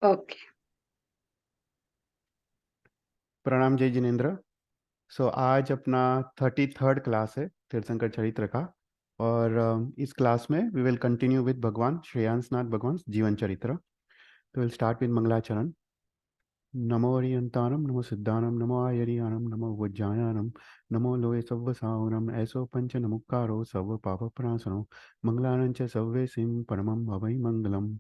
Okay. प्रणाम जय जिनेन्द्र। आज अपना 33rd क्लास है तीर्थंकर चरित्र का। और इस क्लास में वी विल कंटिन्यू विद भगवान श्रेयांसनाथ भगवान जीवन चरित्र। तो विल स्टार्ट विद मंगलाचरण। नमो अरियंतानम नमो सिद्धानम नमो आयरियानम नमो वज्जायानम नमो लोय सव्व सावरम ऐसो पंच नमुक्कारो सव्व पाप प्रणासनो मंगलानं च सव्वे सिं परमं भवै मंगलम्।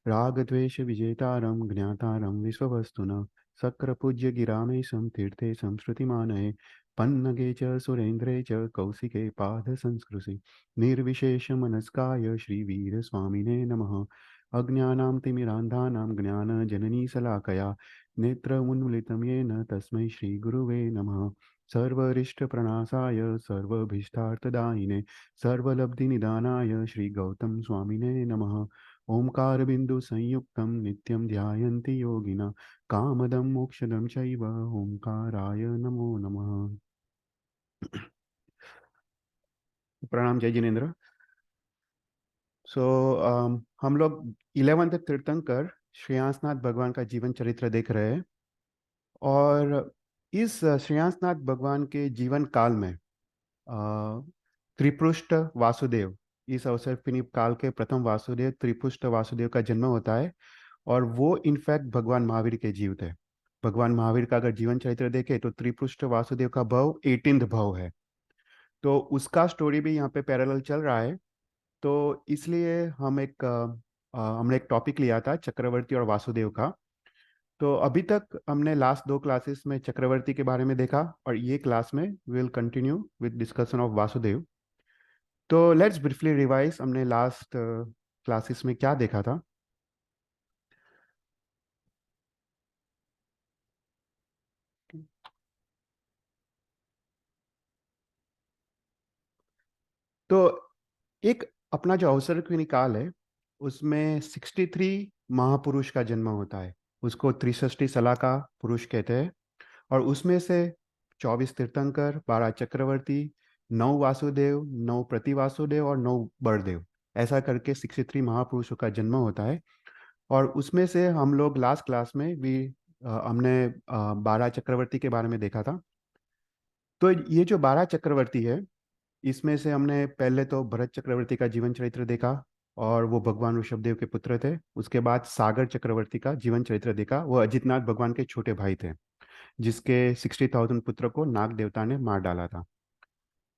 रागद्वेष विजेतारं ज्ञातारं विश्ववस्तुना शक्रपूज्य गिरामेशं तीर्थे संश्रुतिमानये पन्नगे च सुरेन्द्रे च कौशिके पादसंस्कृति निर्विशेषमनस्काय श्रीवीरस्वामिने नमः। अज्ञानां तिमिरान्धानां ज्ञानजननीशलाकया नेत्रमुन्मिलितं येन तस्मै श्रीगुरुवे नमः। सर्वरिष्टप्रणाशाय सर्वभीष्टार्थदायिने सर्वलब्धिनिदानाय श्रीगौतम स्वामिने नमः। ओंकार बिंदु संयुक्तं नित्यं ध्यायन्ति योगिना कामदं मोक्षदं चैव ओंकाराय नमो नमः। प्रणाम जय जिनेन्द्र। हम लोग 11th तीर्थंकर श्रेयांसनाथ भगवान का जीवन चरित्र देख रहे हैं। और इस श्रेयांसनाथ भगवान के जीवन काल में त्रिपुष्ट वासुदेव, इस अवसर फिनिप काल के प्रथम वासुदेव त्रिपुष्ट वासुदेव का जन्म होता है। और वो इनफैक्ट भगवान महावीर के जीव थे। भगवान महावीर का अगर जीवन चरित्र देखें तो त्रिपुष्ट वासुदेव का भव 18th भव है। तो उसका स्टोरी भी यहाँ पे पैरेलल चल रहा है। तो इसलिए हमने एक टॉपिक लिया था चक्रवर्ती और वासुदेव का। तो अभी तक हमने लास्ट दो क्लासेस में चक्रवर्ती के बारे में देखा और ये क्लास में will continue with discussion of Vasudev. तो लेट्स ब्रीफली रिवाइज हमने लास्ट क्लासेस में क्या देखा था। तो एक अपना जो अवसर की निकाल है उसमें 63 महापुरुष का जन्म होता है। उसको त्रिषष्टि सला का पुरुष कहते हैं। और उसमें से 24 तीर्थंकर, 12 चक्रवर्ती, 9 वासुदेव, 9 प्रतिवासुदेव और 9 बड़देव, ऐसा करके 63 महापुरुषों का जन्म होता है। और उसमें से हम लोग लास्ट क्लास में भी हमने 12 चक्रवर्ती के बारे में देखा था। तो ये जो 12 चक्रवर्ती है इसमें से हमने पहले तो भरत चक्रवर्ती का जीवन चरित्र देखा और वो भगवान ऋषभदेव के पुत्र थे। उसके बाद सागर चक्रवर्ती का जीवन चरित्र देखा, वो अजितनाथ भगवान के छोटे भाई थे जिसके 60,000 पुत्र को नाग देवता ने मार डाला था।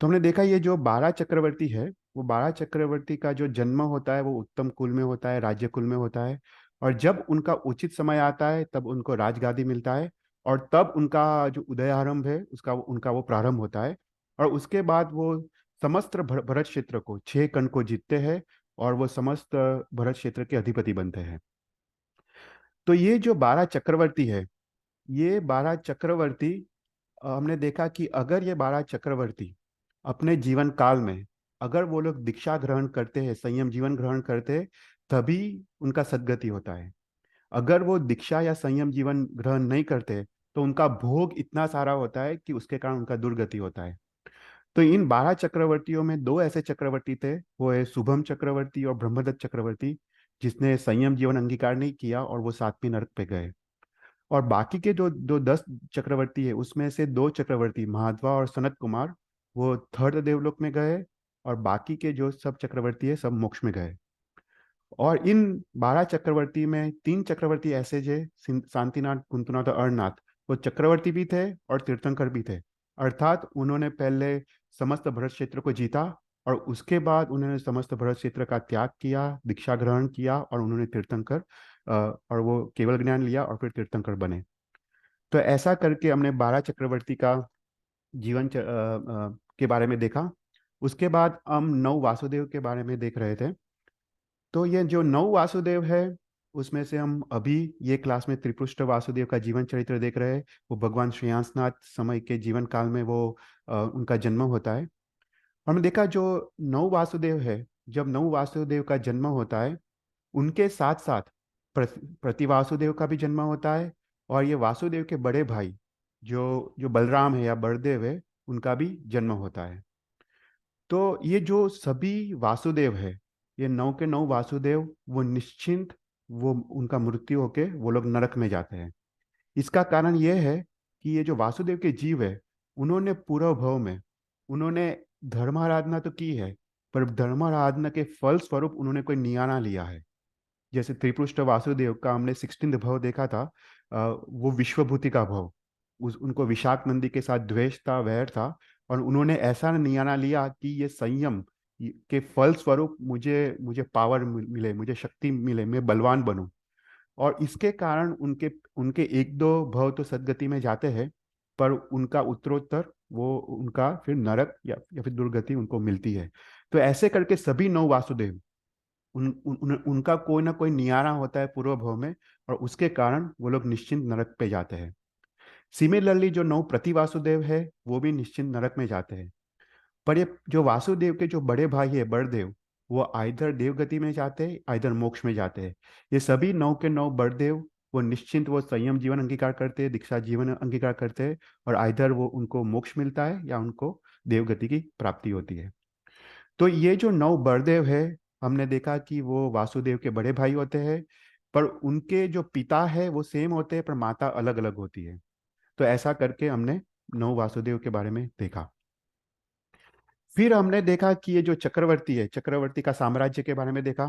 तो हमने देखा ये जो 12 चक्रवर्ती है वो 12 चक्रवर्ती का जो जन्म होता है वो उत्तम कुल में होता है, राज्य कुल में होता है। और जब उनका उचित समय आता है तब उनको राजगादी मिलता है। और तब उनका जो उदयारंभ है उसका उनका वो प्रारंभ होता है। और उसके बाद वो समस्त भरत क्षेत्र को 6 खंड को जीतते हैं और वो समस्त भरत क्षेत्र के अधिपति बनते हैं। तो ये जो 12 चक्रवर्ती है, ये 12 चक्रवर्ती हमने देखा कि अगर ये 12 चक्रवर्ती अपने जीवन काल में अगर वो लोग दीक्षा ग्रहण करते हैं, संयम जीवन ग्रहण करते हैं, तभी उनका सद्गति होता है। अगर वो दीक्षा या संयम जीवन ग्रहण नहीं करते तो उनका भोग इतना सारा होता है कि उसके कारण उनका दुर्गति होता है। तो इन 12 चक्रवर्तियों में दो ऐसे चक्रवर्ती थे, वो है शुभम चक्रवर्ती और ब्रह्मदत्त चक्रवर्ती, जिसने संयम जीवन अंगीकार नहीं किया और वो सातवीं नरक पे गए। और बाकी के जो दो 10 चक्रवर्ती है उसमें से दो चक्रवर्ती महाद्वा और सनत कुमार वो थर्ड देवलोक में गए। और बाकी के जो सब चक्रवर्ती है सब मोक्ष में गए। और इन 12 चक्रवर्ती में तीन चक्रवर्ती ऐसे थे, शांतिनाथ, कुंतुनाथ और अरनाथ। वो चक्रवर्ती भी थे और तीर्थंकर भी थे। अर्थात उन्होंने पहले समस्त भरत क्षेत्र को जीता और उसके बाद उन्होंने समस्त भरत क्षेत्र का त्याग किया, दीक्षा ग्रहण किया और उन्होंने तीर्थंकर और वो केवल ज्ञान लिया और फिर तीर्थंकर बने। तो ऐसा करके हमने 12 चक्रवर्ती का के बारे में देखा। उसके बाद हम 9 वासुदेव के बारे में देख रहे थे। तो ये जो 9 वासुदेव है उसमें से हम अभी ये क्लास में त्रिपुष्ट वासुदेव का जीवन चरित्र देख रहे हैं। वो भगवान श्रेयांसनाथ समय के जीवन काल में वो उनका जन्म होता है। हमने देखा जो 9 वासुदेव है, जब 9 वासुदेव का जन्म होता है उनके साथ साथ प्रति वासुदेव का भी जन्म होता है। और ये वासुदेव के बड़े भाई जो जो बलराम है या बलदेव है उनका भी जन्म होता है। तो ये जो सभी वासुदेव है, ये 9 के 9 वासुदेव वो निश्चिंत वो उनका मृत्यु होके वो लोग नरक में जाते हैं। इसका कारण ये है कि ये जो वासुदेव के जीव है, उन्होंने पूर्व भव में उन्होंने धर्माराधना तो की है, पर धर्माराधना के फल स्वरूप उन्होंने कोई नियाना लिया है। जैसे त्रिपुष्ट वासुदेव का हमने 16th भव देखा था, वो विश्वभूति का भव। उस उनको विशाख नंदी के साथ द्वेष था, वैर था, और उन्होंने ऐसा नियाना लिया कि ये संयम के फल स्वरूप मुझे मुझे पावर मिले, मुझे शक्ति मिले, मैं बलवान बनूं। और इसके कारण उनके उनके एक दो भव तो सदगति में जाते हैं, पर उनका उत्तरोत्तर वो उनका फिर नरक या फिर दुर्गति उनको मिलती है। तो ऐसे करके सभी 9 वासुदेव उनका कोई ना कोई नियारा होता है पूर्व भव में, और उसके कारण वो लोग निश्चिंत नरक पे जाते हैं। सिमिलरली जो 9 प्रति वासुदेव है, वो भी निश्चिंत नरक में जाते हैं। पर ये जो वासुदेव के जो बड़े भाई है बड़देव, वो आइधर देवगति में जाते हैं, आइधर मोक्ष में जाते हैं। ये सभी 9 के 9 बड़देव वो निश्चिंत वो संयम जीवन अंगीकार करते हैं, दीक्षा जीवन अंगीकार करते हैं, और आइधर वो उनको मोक्ष मिलता है या उनको देवगति की प्राप्ति होती है। तो ये जो 9 बड़देव है, हमने देखा कि वो वासुदेव के बड़े भाई होते हैं, पर उनके जो पिता है वो सेम होते हैं, पर माता अलग अलग होती है। तो ऐसा करके हमने 9 वासुदेव के बारे में देखा। फिर हमने देखा कि ये जो चक्रवर्ती है, चक्रवर्ती का साम्राज्य के बारे में देखा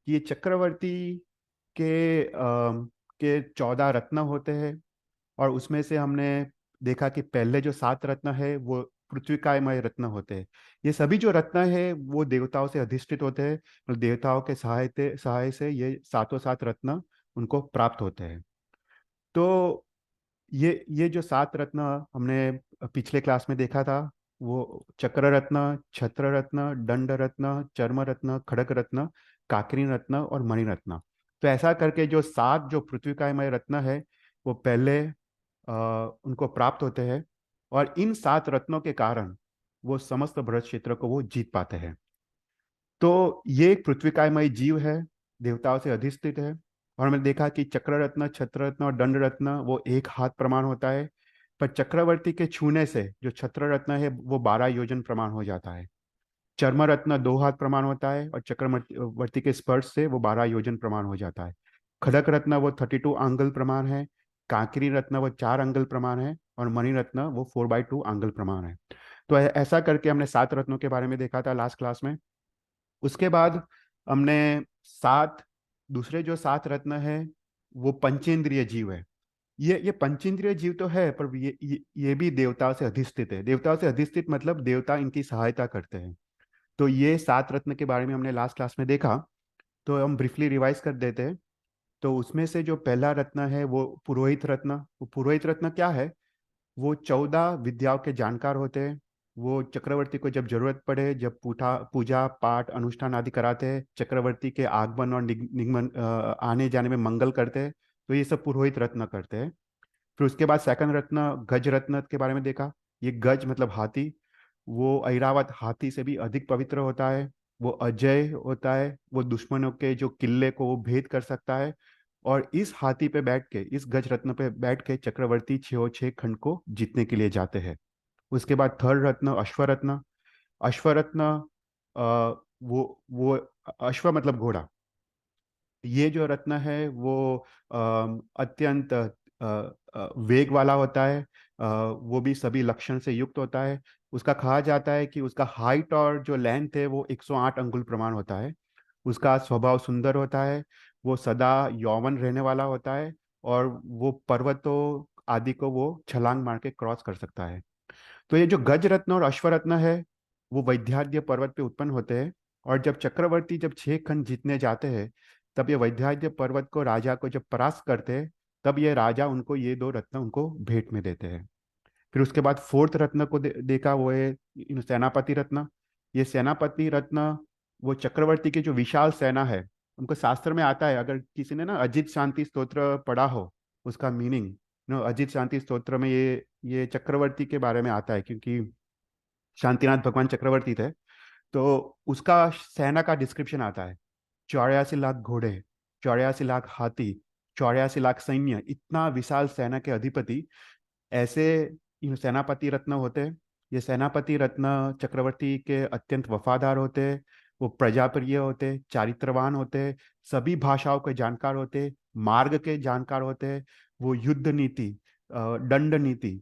कि ये चक्रवर्ती के 14 रत्न होते हैं। और उसमें से हमने देखा कि पहले जो 7 रत्न है वो पृथ्वीकायमय रत्न होते हैं। ये सभी जो रत्न है वो देवताओं से अधिष्ठित होते हैं, और देवताओं के सहाय से ये सातों 7 रत्न उनको प्राप्त होते हैं। तो ये जो 7 रत्न हमने पिछले क्लास में देखा था, वो चक्र रत्न, छत्र रत्न, दंड रत्न, चर्म रत्न, खड़ग रत्न, काकरी रत्न और मणि रत्न। तो ऐसा करके जो 7 जो पृथ्वीकायमय रत्न है, वो पहले उनको प्राप्त होते हैं, और इन 7 रत्नों के कारण वो समस्त भरत क्षेत्र को वो जीत पाते हैं। तो ये एक पृथ्वीकायमय जीव है, देवताओं से अधिष्ठित है। और हमने देखा कि चक्र रत्न, छत्र रत्न और दंड रत्न वो एक हाथ प्रमाण होता है, पर चक्रवर्ती के छूने से जो छत्र रत्न है वो 12 योजन प्रमाण हो जाता है। चर्म रत्न 2 हाथ प्रमाण होता है, और चक्रवर्ती के स्पर्श से वो 12 योजन प्रमाण हो जाता है। खड़क रत्न वो 32 आंगल प्रमाण है। कांकरी रत्न वो 4 आंगल प्रमाण है, और मणि रत्न वो 4/2 आंगल प्रमाण है। तो ऐसा करके हमने 7 रत्नों के बारे में देखा था लास्ट क्लास में। उसके बाद हमने सात दूसरे जो 7 रत्न है, वो पंचेंद्रिय जीव है। ये पंचेंद्रिय जीव तो है, पर ये भी देवताओं से अधिष्ठित है। देवताओं से अधिष्ठित मतलब देवता इनकी सहायता करते हैं। तो ये 7 रत्न के बारे में हमने लास्ट क्लास में देखा। तो हम ब्रीफली रिवाइज कर देते हैं। तो उसमें से जो पहला रत्न है वो पुरोहित रत्न। वो पुरोहित रत्न क्या है? वो 14 विद्याओं के जानकार होते हैं। वो चक्रवर्ती को जब जरूरत पड़े, जब पूजा पूजा पाठ अनुष्ठान आदि कराते हैं, चक्रवर्ती के आगमन और निगमन आने जाने में मंगल करते हैं। तो ये सब पुरोहित रत्न करते हैं। फिर उसके बाद सेकंड रत्न गज रत्न के बारे में देखा। ये गज मतलब हाथी। वो ऐरावत हाथी से भी अधिक पवित्र होता है। वो अजय होता है, वो दुश्मनों के जो किले को वो भेद कर सकता है। और इस हाथी पे बैठ के, इस गज रत्न पे बैठ के चक्रवर्ती 6 खंड को जीतने के लिए जाते हैं। उसके बाद थर्ड रत्न अश्वरत्न। अश्वरत्न वो अश्व मतलब घोड़ा। ये जो रत्न है वो अत्यंत वेग वाला होता है। वो भी सभी लक्षण से युक्त होता है। उसका कहा जाता है कि उसका हाइट और जो लेंथ है वो 108 अंगुल प्रमाण होता है। उसका स्वभाव सुंदर होता है। वो सदा यौवन रहने वाला होता है। और वो पर्वतों आदि को वो छलांग मार के क्रॉस कर सकता है। तो ये जो गज रत्न और अश्वरत्न है, वो वैद्याद्य पर्वत पे उत्पन्न होते हैं। और जब चक्रवर्ती जब 6 खंड जीतने जाते हैं, तब ये वैद्याद्य पर्वत को राजा को जब परास्त करते हैं, तब ये राजा उनको ये 2 रत्न उनको भेंट में देते हैं। फिर उसके बाद फोर्थ रत्न को देखा, वो है सेनापति रत्न। ये सेनापति रत्न वो चक्रवर्ती की जो विशाल सेना है, उनको शास्त्र में आता है। अगर किसी ने ना अजित शांति स्तोत्र पढ़ा हो, उसका मीनिंग नो अजित शांति स्तोत्र में ये चक्रवर्ती के बारे में आता है, क्योंकि शांतिनाथ भगवान चक्रवर्ती थे। तो उसका सेना का डिस्क्रिप्शन आता है। 84 लाख घोड़े, 84 लाख हाथी, 84 लाख सैन्य, इतना विशाल सेना के अधिपति ऐसे सेनापति रत्न होते हैं। ये सेनापति रत्न चक्रवर्ती के अत्यंत वफादार होते हैं। वो प्रजाप्रिय होते, चारित्रवान होते, सभी भाषाओं के जानकार होते, मार्ग के जानकार होते, वो युद्ध नीति, दंड नीति,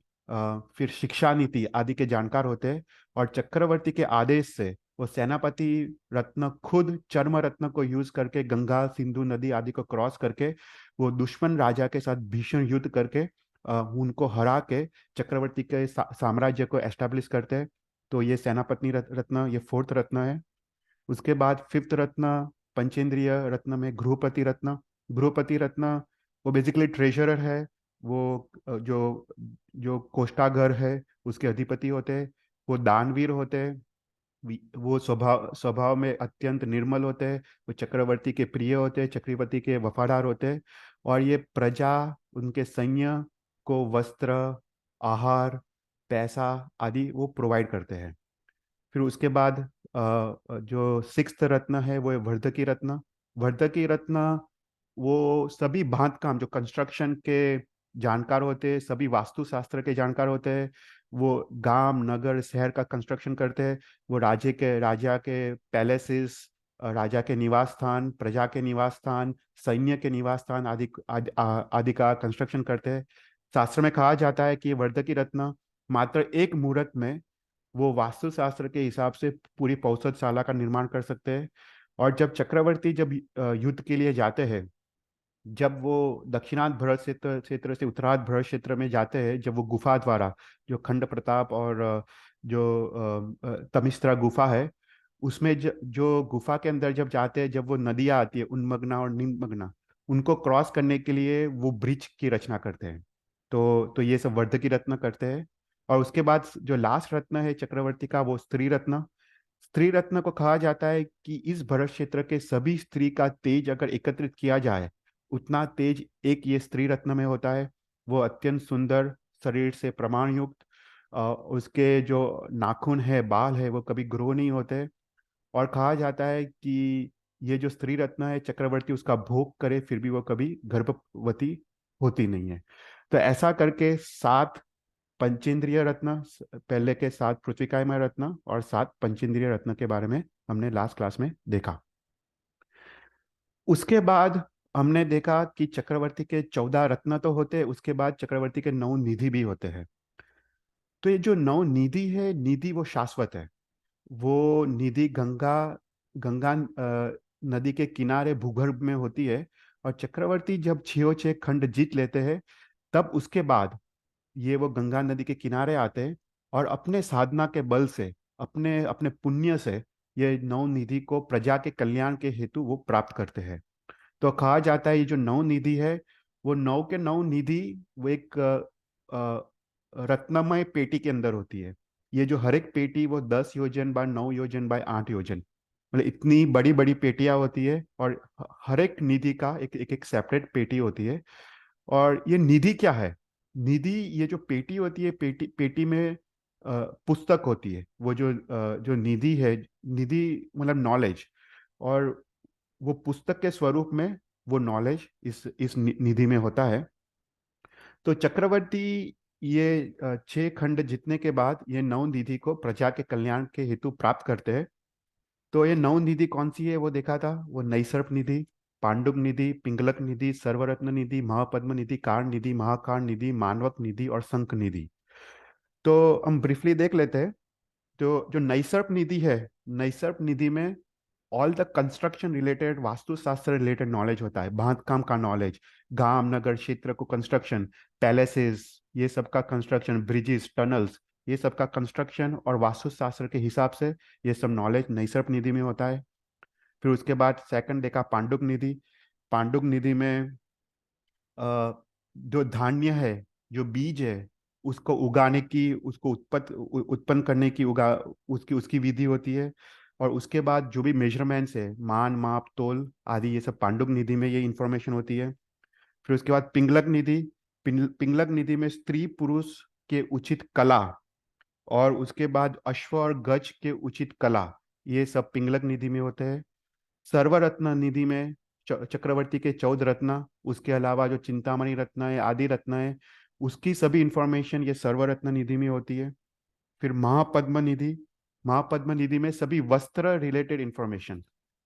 फिर शिक्षा नीति आदि के जानकार होते। और चक्रवर्ती के आदेश से वो सेनापति रत्न खुद चर्म रत्न को यूज करके गंगा सिंधु नदी आदि को क्रॉस करके वो दुश्मन राजा के साथ भीषण युद्ध करके उनको हरा के चक्रवर्ती के साम्राज्य को एस्टेब्लिश करते हैं। तो ये सेनापति रत्न, ये फोर्थ रत्न है। उसके बाद फिफ्थ रत्न, पंचेंद्रिय रत्न में गृहपति रत्न। गृहपति रत्न वो बेसिकली ट्रेजरर है। वो जो जो कोषागार है उसके अधिपति होते हैं। वो दानवीर होते हैं। वो स्वभाव स्वभाव में अत्यंत निर्मल होते हैं। वो चक्रवर्ती के प्रिय होते हैं, चक्रवर्ती के वफादार होते हैं। और ये प्रजा, उनके सैन्य को वस्त्र, आहार, पैसा आदि वो प्रोवाइड करते हैं। फिर उसके बाद जो सिक्स्थ रत्न है वो है वर्धकी रत्न। वर्धकी रत्न वो सभी बांध काम, जो कंस्ट्रक्शन के जानकार होते हैं, सभी वास्तुशास्त्र के जानकार होते हैं। वो गांव नगर शहर का कंस्ट्रक्शन करते हैं। वो राजा के पैलेसेस, राजा के निवास स्थान, प्रजा के निवास स्थान, सैन्य के निवास स्थान आदि आदि आदि का कंस्ट्रक्शन करते हैं। शास्त्र में कहा जाता है कि वर्धकी रत्न मात्र एक मुहूर्त में वो वास्तुशास्त्र के हिसाब से पूरी पौषधशाला का निर्माण कर सकते हैं। और जब चक्रवर्ती जब युद्ध के लिए जाते हैं, जब वो दक्षिणार्ध भरत क्षेत्र क्षेत्र से उत्तरार्ध भरत क्षेत्र में जाते हैं, जब वो गुफा द्वारा, जो खंड प्रताप और तमिश्रा गुफा है, उसमें जो गुफा के अंदर जब जाते हैं, जब वो नदियाँ आती है उन्मग्ना और निम्नमग्ना, उनको क्रॉस करने के लिए वो ब्रिज की रचना करते हैं। तो ये सब वर्धकी रत्न करते हैं। और उसके बाद जो लास्ट रत्न है चक्रवर्ती का, वो स्त्री रत्न। स्त्री रत्न को कहा जाता है कि इस भरत क्षेत्र के सभी स्त्री का तेज अगर एकत्रित किया जाए, उतना तेज एक ये स्त्री रत्न में होता है। वो अत्यंत सुंदर, शरीर से प्रमाण युक्त, उसके जो नाखून है, बाल है, वो कभी ग्रो नहीं होते। और कहा जाता है कि ये जो स्त्री रत्न है, चक्रवर्ती उसका भोग करे फिर भी वो कभी गर्भवती होती नहीं है। तो ऐसा करके सात पंचेंद्रिय रत्न, पहले के सात पृथ्वीकायमय रत्न और सात पंचेंद्रिय रत्न के बारे में हमने लास्ट क्लास में देखा। उसके बाद हमने देखा कि चक्रवर्ती के 14 रत्न तो होते हैं, उसके बाद चक्रवर्ती के 9 निधि भी होते हैं। तो ये जो 9 निधि है, निधि वो शाश्वत है। वो निधि गंगा गंगा नदी के किनारे भूगर्भ में होती है। और चक्रवर्ती जब छियो छह खंड जीत लेते हैं, तब उसके बाद ये वो गंगा नदी के किनारे आते हैं और अपने साधना के बल से, अपने अपने पुण्य से ये नौ निधि को प्रजा के कल्याण के हेतु वो प्राप्त करते हैं। तो कहा जाता है ये जो नौ निधि है, वो नौ के नौ निधि वो एक रत्नमय पेटी के अंदर होती है। ये जो हर एक पेटी वो 10 योजन बाय 9 योजन बाय 8 योजन, मतलब इतनी बड़ी बड़ी पेटियां होती है। और हर एक निधि का एक एक, एक सेपरेट पेटी होती है। और ये निधि क्या है? निधि, ये जो पेटी होती है, पेटी पेटी में पुस्तक होती है। वो जो निधि है, निधि मतलब नॉलेज। और वो पुस्तक के स्वरूप में वो नॉलेज इस निधि में होता है। तो चक्रवर्ती ये 6 खंड जीतने के बाद ये नौ निधि को प्रजा के कल्याण के हेतु प्राप्त करते हैं। तो ये नौ निधि कौन सी है वो देखा था। वो नैसर्प निधि, पांडुप निधि, पिंगलक निधि, सर्वरत्न निधि, महापद्म निधि, कार निधि, महाकार निधि, मानवक निधि और शंख निधि। तो हम ब्रीफली देख लेते हैं। तो जो नैसर्प निधि है, नैसर्प निधि में all the construction related, Vastushastra related knowledge होता है, बांधकाम का नॉलेज, गांव नगर क्षेत्र को कंस्ट्रक्शन, पैलेसेस, ये सब का कंस्ट्रक्शन, ब्रिजेस, टनल्स, ये सब का कंस्ट्रक्शन और वास्तुशास्त्र के हिसाब से ये सब नॉलेज नैसर्प निधि में होता है। फिर उसके बाद सेकंड देखा पांडुक निधि। पांडुक निधि में जो धान्य है, जो बीज है, उसको उगाने की, उसको उत्पन्न करने की, उगा उसकी उसकी विधि होती है। और उसके बाद जो भी मेजरमेंट्स है, मान माप तोल आदि, ये सब पांडुक निधि में ये इंफॉर्मेशन होती है। फिर उसके बाद पिंगलक निधि। पिंगलक निधि में स्त्री पुरुष के उचित कला, और उसके बाद अश्व और गज के उचित कला, ये सब पिंगलक निधि में होते हैं। सर्वरत्न निधि में चक्रवर्ती के 14 रत्न, उसके अलावा जो चिंतामणि रत्न है, आदि रत्न है, उसकी सभी इंफॉर्मेशन ये सर्वरत्न निधि में होती है। फिर महापद्म निधि, महापद्म निधि में सभी वस्त्र रिलेटेड इंफॉर्मेशन,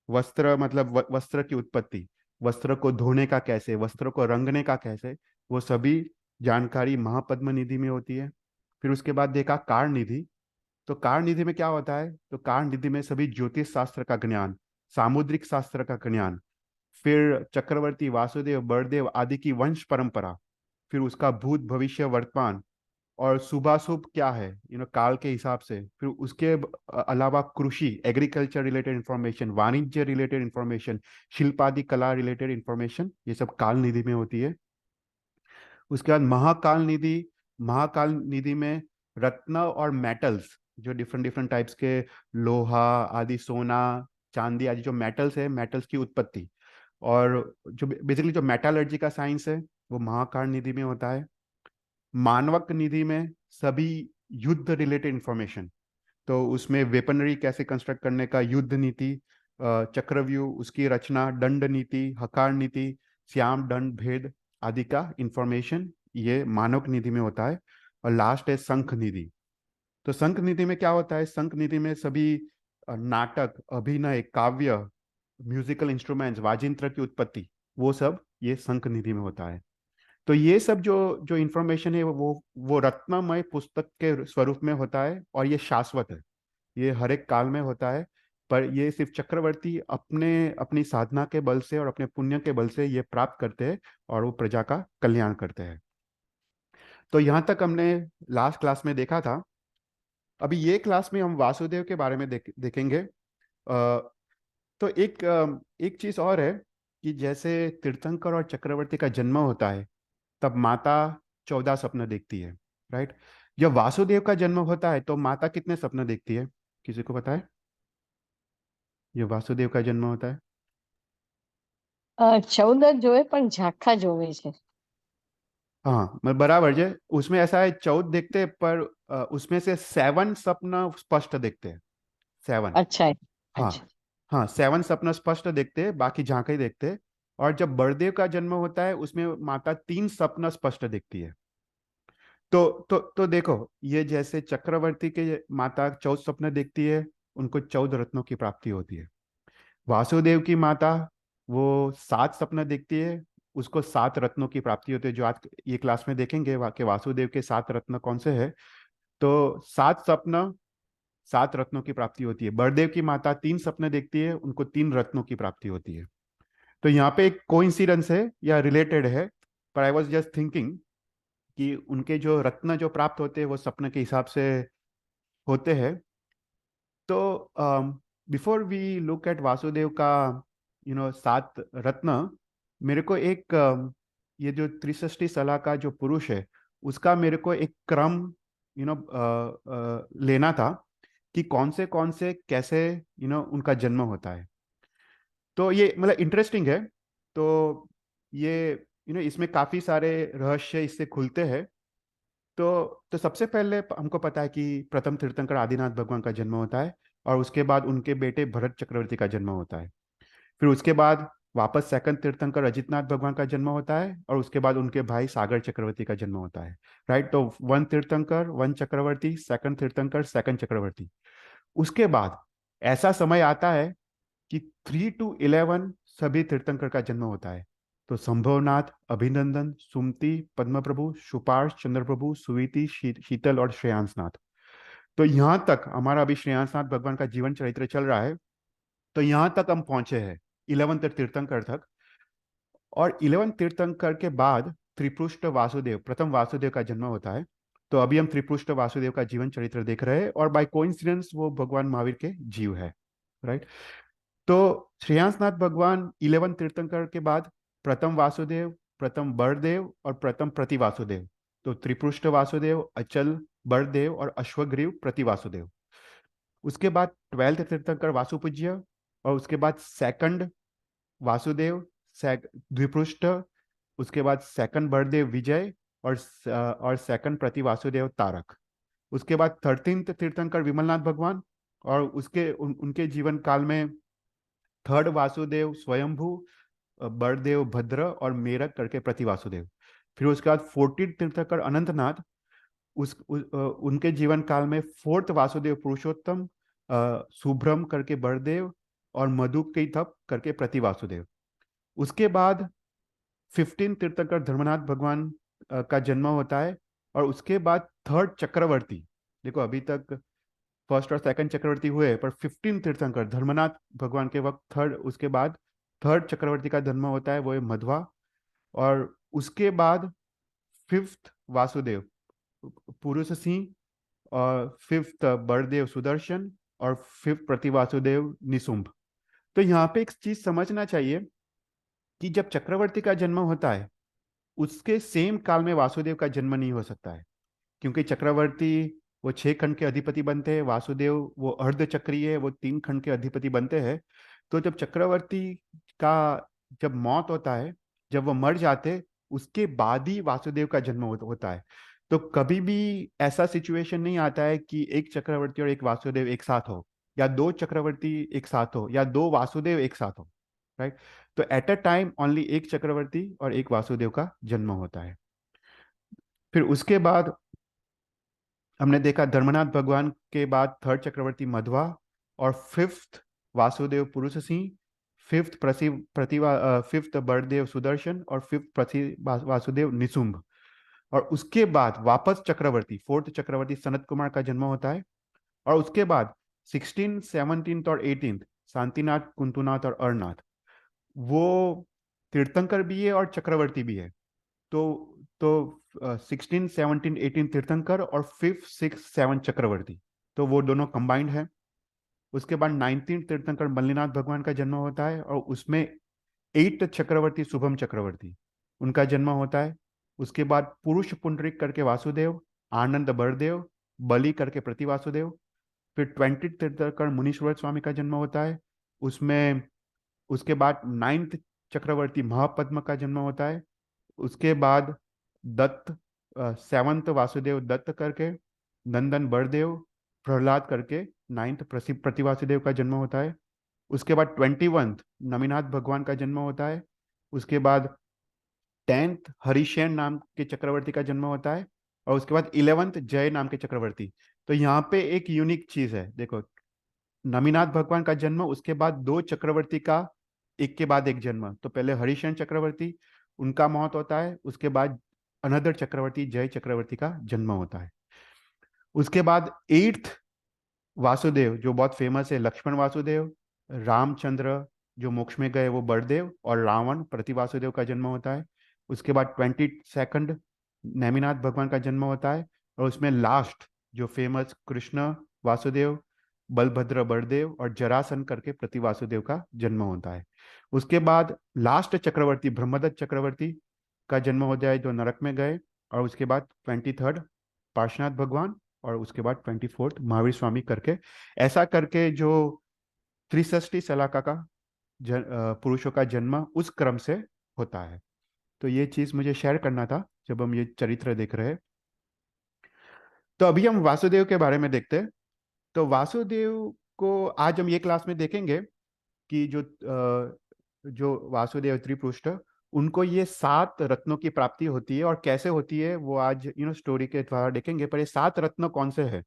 वस्त्र मतलब वस्त्र की उत्पत्ति, वस्त्र को धोने का कैसे, वस्त्र को रंगने का कैसे, वो सभी जानकारी महापद्म निधि में होती है। फिर उसके बाद देखा कार निधि। तो कार निधि में क्या होता है, तो कार निधि में सभी ज्योतिष शास्त्र का ज्ञान, सामुद्रिक शास्त्र का ज्ञान, फिर चक्रवर्ती वासुदेव बड़देव आदि की वंश परंपरा, फिर उसका भूत भविष्य वर्तमान और शुभाशुभ क्या है काल के हिसाब से, फिर उसके अलावा कृषि एग्रीकल्चर रिलेटेड इंफॉर्मेशन, वाणिज्य रिलेटेड इंफॉर्मेशन, शिल्पादि कला रिलेटेड इंफॉर्मेशन, ये सब काल निधि में होती है। उसके बाद महाकाल निधि। महाकाल निधि में रत्न और मेटल्स, जो डिफरेंट डिफरेंट टाइप्स के लोहा आदि, सोना चांदी आदि जो मेटल्स है, मेटल्स की उत्पत्ति और जो बेसिकली जो मेटालर्जी का साइंस है, वो महाकाल निधि में होता है। मानवक निधि में सभी युद्ध रिलेटेड इंफॉर्मेशन, तो उसमें वेपनरी कैसे कंस्ट्रक्ट करने का, युद्ध नीति, चक्रव्यूह, उसकी रचना, दंड नीति, हकार नीति, श्याम दंड भेद आदि का इंफॉर्मेशन ये मानव निधि में होता है। और लास्ट है शंख निधि। तो शंख निधि में क्या होता है, शंख निधि में सभी नाटक, अभिनय, काव्य, म्यूजिकल इंस्ट्रूमेंट्स, वाजिंत्र की उत्पत्ति, वो सब ये शंख निधि में होता है। तो ये सब जो जो इंफॉर्मेशन है वो रत्नमय पुस्तक के स्वरूप में होता है और ये शाश्वत है, ये हर एक काल में होता है। पर ये सिर्फ चक्रवर्ती अपने अपनी साधना के बल से और अपने पुण्य के बल से ये प्राप्त करते हैं और वो प्रजा का कल्याण करते हैं। तो यहाँ तक हमने लास्ट क्लास में देखा था। अभी ये क्लास में हम वासुदेव के बारे में देखेंगे। तो एक चीज और है कि जैसे तीर्थंकर और चक्रवर्ती का जन्म होता है, तब माता 14 सपने देखती है, राइट। जब वासुदेव का जन्म होता है तो माता कितने सपने देखती है, किसी को पता है? जब वासुदेव का जन्म होता है 14 જોવે પણ ઝાંખા જોવે છે। हाँ मैं बराबर जे, उसमें ऐसा है 14 देखते हैं, पर उसमें से 7 सपना स्पष्ट देखते हैं, 7। अच्छा है। हाँ अच्छा। हाँ, 7 सपना स्पष्ट देखते हैं, बाकी झांका ही देखते हैं। और जब बड़देव का जन्म होता है उसमें माता 3 सपना स्पष्ट देखती है। तो देखो, ये जैसे चक्रवर्ती के माता 14 सपने देखती है, उनको 14 रत्नों की प्राप्ति होती है। वासुदेव की माता वो 7 सपना देखती है, उसको 7 रत्नों की प्राप्ति होती है, जो आज ये क्लास में देखेंगे कि वासुदेव के 7 रत्न कौन से हैं। तो 7 सपना 7 रत्नों की प्राप्ति होती है। बड़देव की माता 3 सपने देखती है, उनको 3 रत्नों की प्राप्ति होती है। तो यहाँ पे एक कोइंसिडेंस है या रिलेटेड है, पर आई वॉज जस्ट थिंकिंग कि उनके जो रत्न जो प्राप्त होते हैं वो सपने के हिसाब से होते हैं। तो before we look at Vasudev का 7 रत्न, मेरे को एक ये जो त्रिसष्टि सलाह का जो पुरुष है, उसका मेरे को एक क्रम लेना था कि कौन से कैसे उनका जन्म होता है। तो ये मतलब इंटरेस्टिंग है। तो ये इसमें काफी सारे रहस्य इससे खुलते हैं। तो सबसे पहले हमको पता है कि प्रथम तीर्थंकर आदिनाथ भगवान का जन्म होता है, और उसके बाद उनके बेटे भरत चक्रवर्ती का जन्म होता है। फिर उसके बाद वापस सेकंड तीर्थंकर अजितनाथ भगवान का जन्म होता है, और उसके बाद उनके भाई सागर चक्रवर्ती का जन्म होता है, राइट। तो वन तीर्थंकर, वन चक्रवर्ती, सेकंड तीर्थंकर, सेकंड चक्रवर्ती। उसके बाद ऐसा समय आता है कि 3 to 11 सभी तीर्थंकर का जन्म होता है। तो संभवनाथ, अभिनंदन, सुमति, पद्म प्रभु, सुपार्श, चंद्र प्रभु, सुवीति, शीतल और श्रेयांसनाथ। तो यहाँ तक हमारा अभी श्रेयांसनाथ भगवान का जीवन चरित्र चल रहा है। तो यहाँ तक हम पहुंचे हैं 11 तीर्थंकर तक। और 11 तीर्थंकर के बाद त्रिपुष्ट वासुदेव, प्रथम वासुदेव का जन्म होता है। तो अभी हम त्रिपुष्ट वासुदेव का जीवन चरित्र देख रहे हैं, और बाय कोइंसिडेंस वो भगवान महावीर के जीव है, राइट। तो श्रेयांसनाथ भगवान 11 तीर्थंकर के बाद प्रथम वासुदेव, प्रथम बड़देव और प्रथम प्रति वासुदेव। तो त्रिपुष्ट वासुदेव, अचल, बड़देव और अश्वग्रीव प्रति वासुदेव। उसके बाद 12th तीर्थंकर वासुपूज्य, और उसके बाद सेकंड वासुदेव, द्विपृष्ठ, उसके बाद सेकंड बड़देव विजय, और सेकंड प्रति वासुदेव तारक। उसके बाद 13th तीर्थंकर विमलनाथ भगवान, और उनके जीवन काल में थर्ड वासुदेव स्वयंभू, बड़देव भद्र और मेरठ करके प्रति वासुदेव। फिर उसके बाद 14th तीर्थंकर अनंतनाथ, उनके जीवन काल में फोर्थ वासुदेव पुरुषोत्तम, सुभ्रम करके बड़देव और मधु की थप करके प्रति वासुदेव। उसके बाद 15 तीर्थंकर धर्मनाथ भगवान का जन्म होता है। और उसके बाद थर्ड चक्रवर्ती, देखो अभी तक फर्स्ट और सेकंड चक्रवर्ती हुए, पर 15 तीर्थंकर धर्मनाथ भगवान के वक्त थर्ड, उसके बाद थर्ड चक्रवर्ती का जन्म होता है, वो है मध्वा। और उसके बाद फिफ्थ वासुदेव पुरुष सिंह, और फिफ्थ बड़देव सुदर्शन, और फिफ्थ प्रति वासुदेव निशुंभ। तो यहाँ पे एक चीज समझना चाहिए कि जब चक्रवर्ती का जन्म होता है, उसके सेम काल में वासुदेव का जन्म नहीं हो सकता है, क्योंकि चक्रवर्ती वो 6 खंड के अधिपति बनते हैं, वासुदेव वो अर्ध चक्रीय है, वो 3 खंड के अधिपति बनते हैं। तो जब चक्रवर्ती का जब मौत होता है, जब वो मर जाते, उसके बाद ही वासुदेव का जन्म होता है। तो कभी भी ऐसा सिचुएशन नहीं आता है कि एक चक्रवर्ती और एक वासुदेव एक साथ हो, या दो चक्रवर्ती एक साथ हो, या दो वासुदेव एक साथ हो, राइट। तो एट अ टाइम ओनली एक चक्रवर्ती और एक वासुदेव का जन्म होता है। फिर उसके बाद हमने देखा धर्मनाथ भगवान के बाद थर्ड चक्रवर्ती मध्वा, और फिफ्थ वासुदेव पुरुष सिंह, फिफ्थ प्रतिभा फिफ्थ बड़देव सुदर्शन, और फिफ्थ वासुदेव निशुंभ। और उसके बाद वापस चक्रवर्ती फोर्थ चक्रवर्ती सनत कुमार का जन्म होता है। और उसके बाद 16, 17 और 18 शांतिनाथ, कुंतुनाथ और अरनाथ, वो तीर्थंकर भी है और चक्रवर्ती भी है। तो 16, 17, 18 तीर्थंकर और 5, 6, 7 चक्रवर्ती, तो वो दोनों कंबाइंड है। उसके बाद 19 तीर्थंकर मल्लिनाथ भगवान का जन्म होता है, और उसमें 8 चक्रवर्ती शुभम चक्रवर्ती, उनका जन्म होता है। उसके बाद पुरुष पुंडरिक करके वासुदेव, आनंद बड़देव, बलि करके प्रति वासुदेव। फिर 20 तीर्थंकर मुनीश्वर स्वामी का जन्म होता है, उसमें उसके बाद 9th चक्रवर्ती महापद्म का जन्म होता है। उसके बाद दत्त, 7th वासुदेव दत्त करके, नंदन बड़देव, प्रहलाद करके 9th प्रति वासुदेव का जन्म होता है। उसके बाद 21 नमिनाथ भगवान का जन्म होता है। उसके बाद 10th हरिशेन नाम के चक्रवर्ती का जन्म होता है। और उसके बाद 11th जय नाम के चक्रवर्ती। तो यहाँ पे एक यूनिक चीज है, देखो नमिनाथ भगवान का जन्म, उसके बाद दो चक्रवर्ती का एक के बाद एक जन्म। तो पहले हरिशेन चक्रवर्ती, उनका मौत होता है, उसके बाद अनदर चक्रवर्ती जय चक्रवर्ती का जन्म होता है। उसके बाद 8th वासुदेव जो बहुत फेमस है, लक्ष्मण वासुदेव, रामचंद्र जो मोक्ष में गए वो बड़देव, और रावण प्रति वासुदेव का जन्म होता है। उसके बाद 22nd नेमिनाथ भगवान का जन्म होता है, और उसमें लास्ट जो फेमस कृष्ण वासुदेव, बलभद्र बड़देव और जरासन करके प्रति वासुदेव का जन्म होता है। उसके बाद लास्ट चक्रवर्ती ब्रह्मदत्त चक्रवर्ती का जन्म हो जाए, जो नरक में गए। और उसके बाद 23rd पार्श्वनाथ भगवान, और उसके बाद 24th महावीर स्वामी करके, ऐसा करके जो 63 सलाका का पुरुषों का जन्म उस क्रम से होता है। तो ये चीज मुझे शेयर करना था जब हम ये चरित्र देख रहे हैं। तो अभी हम वासुदेव के बारे में देखते हैं। तो वासुदेव को आज हम ये क्लास में देखेंगे कि जो वासुदेव त्रिपुष्ट, उनको ये 7 रत्नों की प्राप्ति होती है, और कैसे होती है वो आज स्टोरी के द्वारा देखेंगे। पर ये 7 रत्न कौन से हैं?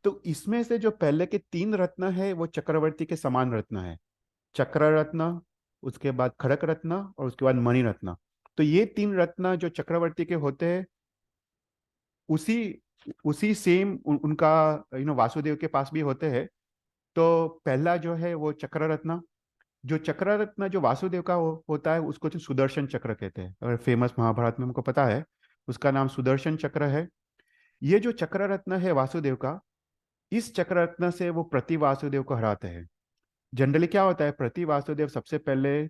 तो इसमें से जो पहले के 3 रत्न है वो चक्रवर्ती के समान रत्न है। चक्र रत्न, उसके बाद खड़क रत्न, और उसके बाद मणि रत्न। तो ये 3 रत्न जो चक्रवर्ती के होते हैं, उसी उसी सेम उनका वासुदेव के पास भी होते हैं। तो पहला जो है वो चक्र रत्न। जो चक्र रत्न जो वासुदेव का होता है, उसको जो सुदर्शन चक्र कहते हैं, अगर फेमस महाभारत में हमको पता है, उसका नाम सुदर्शन चक्र है। ये जो चक्र रत्न है वासुदेव का, इस चक्र रत्न से वो प्रति वासुदेव को हराते हैं। जनरली क्या होता है, प्रति वासुदेव सबसे पहले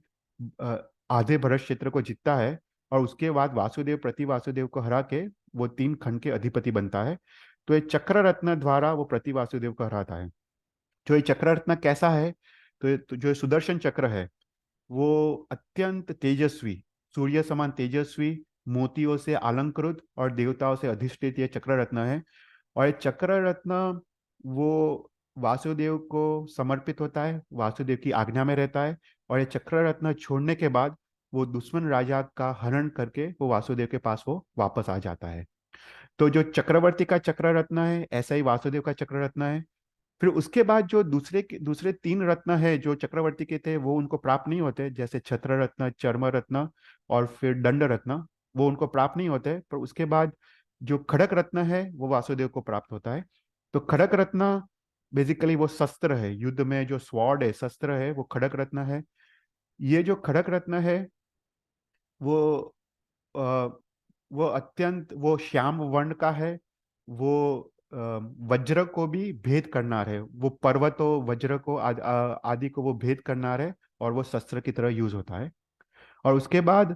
अ, आधे भरत क्षेत्र को जीतता है, और उसके बाद वासुदेव प्रति वासुदेव को हरा के वो 3 खंड के अधिपति बनता है। तो ये चक्र रत्न द्वारा वो प्रति वासुदेव को हराता है। जो ये चक्र रत्न कैसा है, तो जो सुदर्शन चक्र है वो अत्यंत तेजस्वी, सूर्य समान तेजस्वी, मोतियों से अलंकृत और देवताओं से अधिष्ठित ये चक्र रत्न है। और ये चक्र रत्न वो वासुदेव को समर्पित होता है, वासुदेव की आज्ञा में रहता है। और ये चक्र रत्न छोड़ने के बाद वो दुश्मन राजा का हरण करके वो वासुदेव के पास वो वापस आ जाता है। तो जो चक्रवर्ती का चक्र रत्न है, ऐसा ही वासुदेव का चक्र रत्न है। फिर उसके बाद जो दूसरे तीन रत्न है जो चक्रवर्ती के थे, वो उनको प्राप्त नहीं होते, जैसे छत्र रत्न, चर्म रत्न और फिर दंड रत्न, वो उनको प्राप्त नहीं होते। पर उसके बाद जो खड़क रत्न है वो वासुदेव को प्राप्त होता है। तो खड़क रत्न बेसिकली वो शस्त्र है, युद्ध में जो स्वॉर्ड है, शस्त्र है, वो खड़क रत्न है। ये जो खड़क रत्न है वो अ, वो अत्यंत वो श्याम वर्ण का है। वो अ, वज्र को भी भेद करना है, वो पर्वतों वज्र को आदि को वो भेद करना है, और वो शस्त्र की तरह यूज होता है। और उसके बाद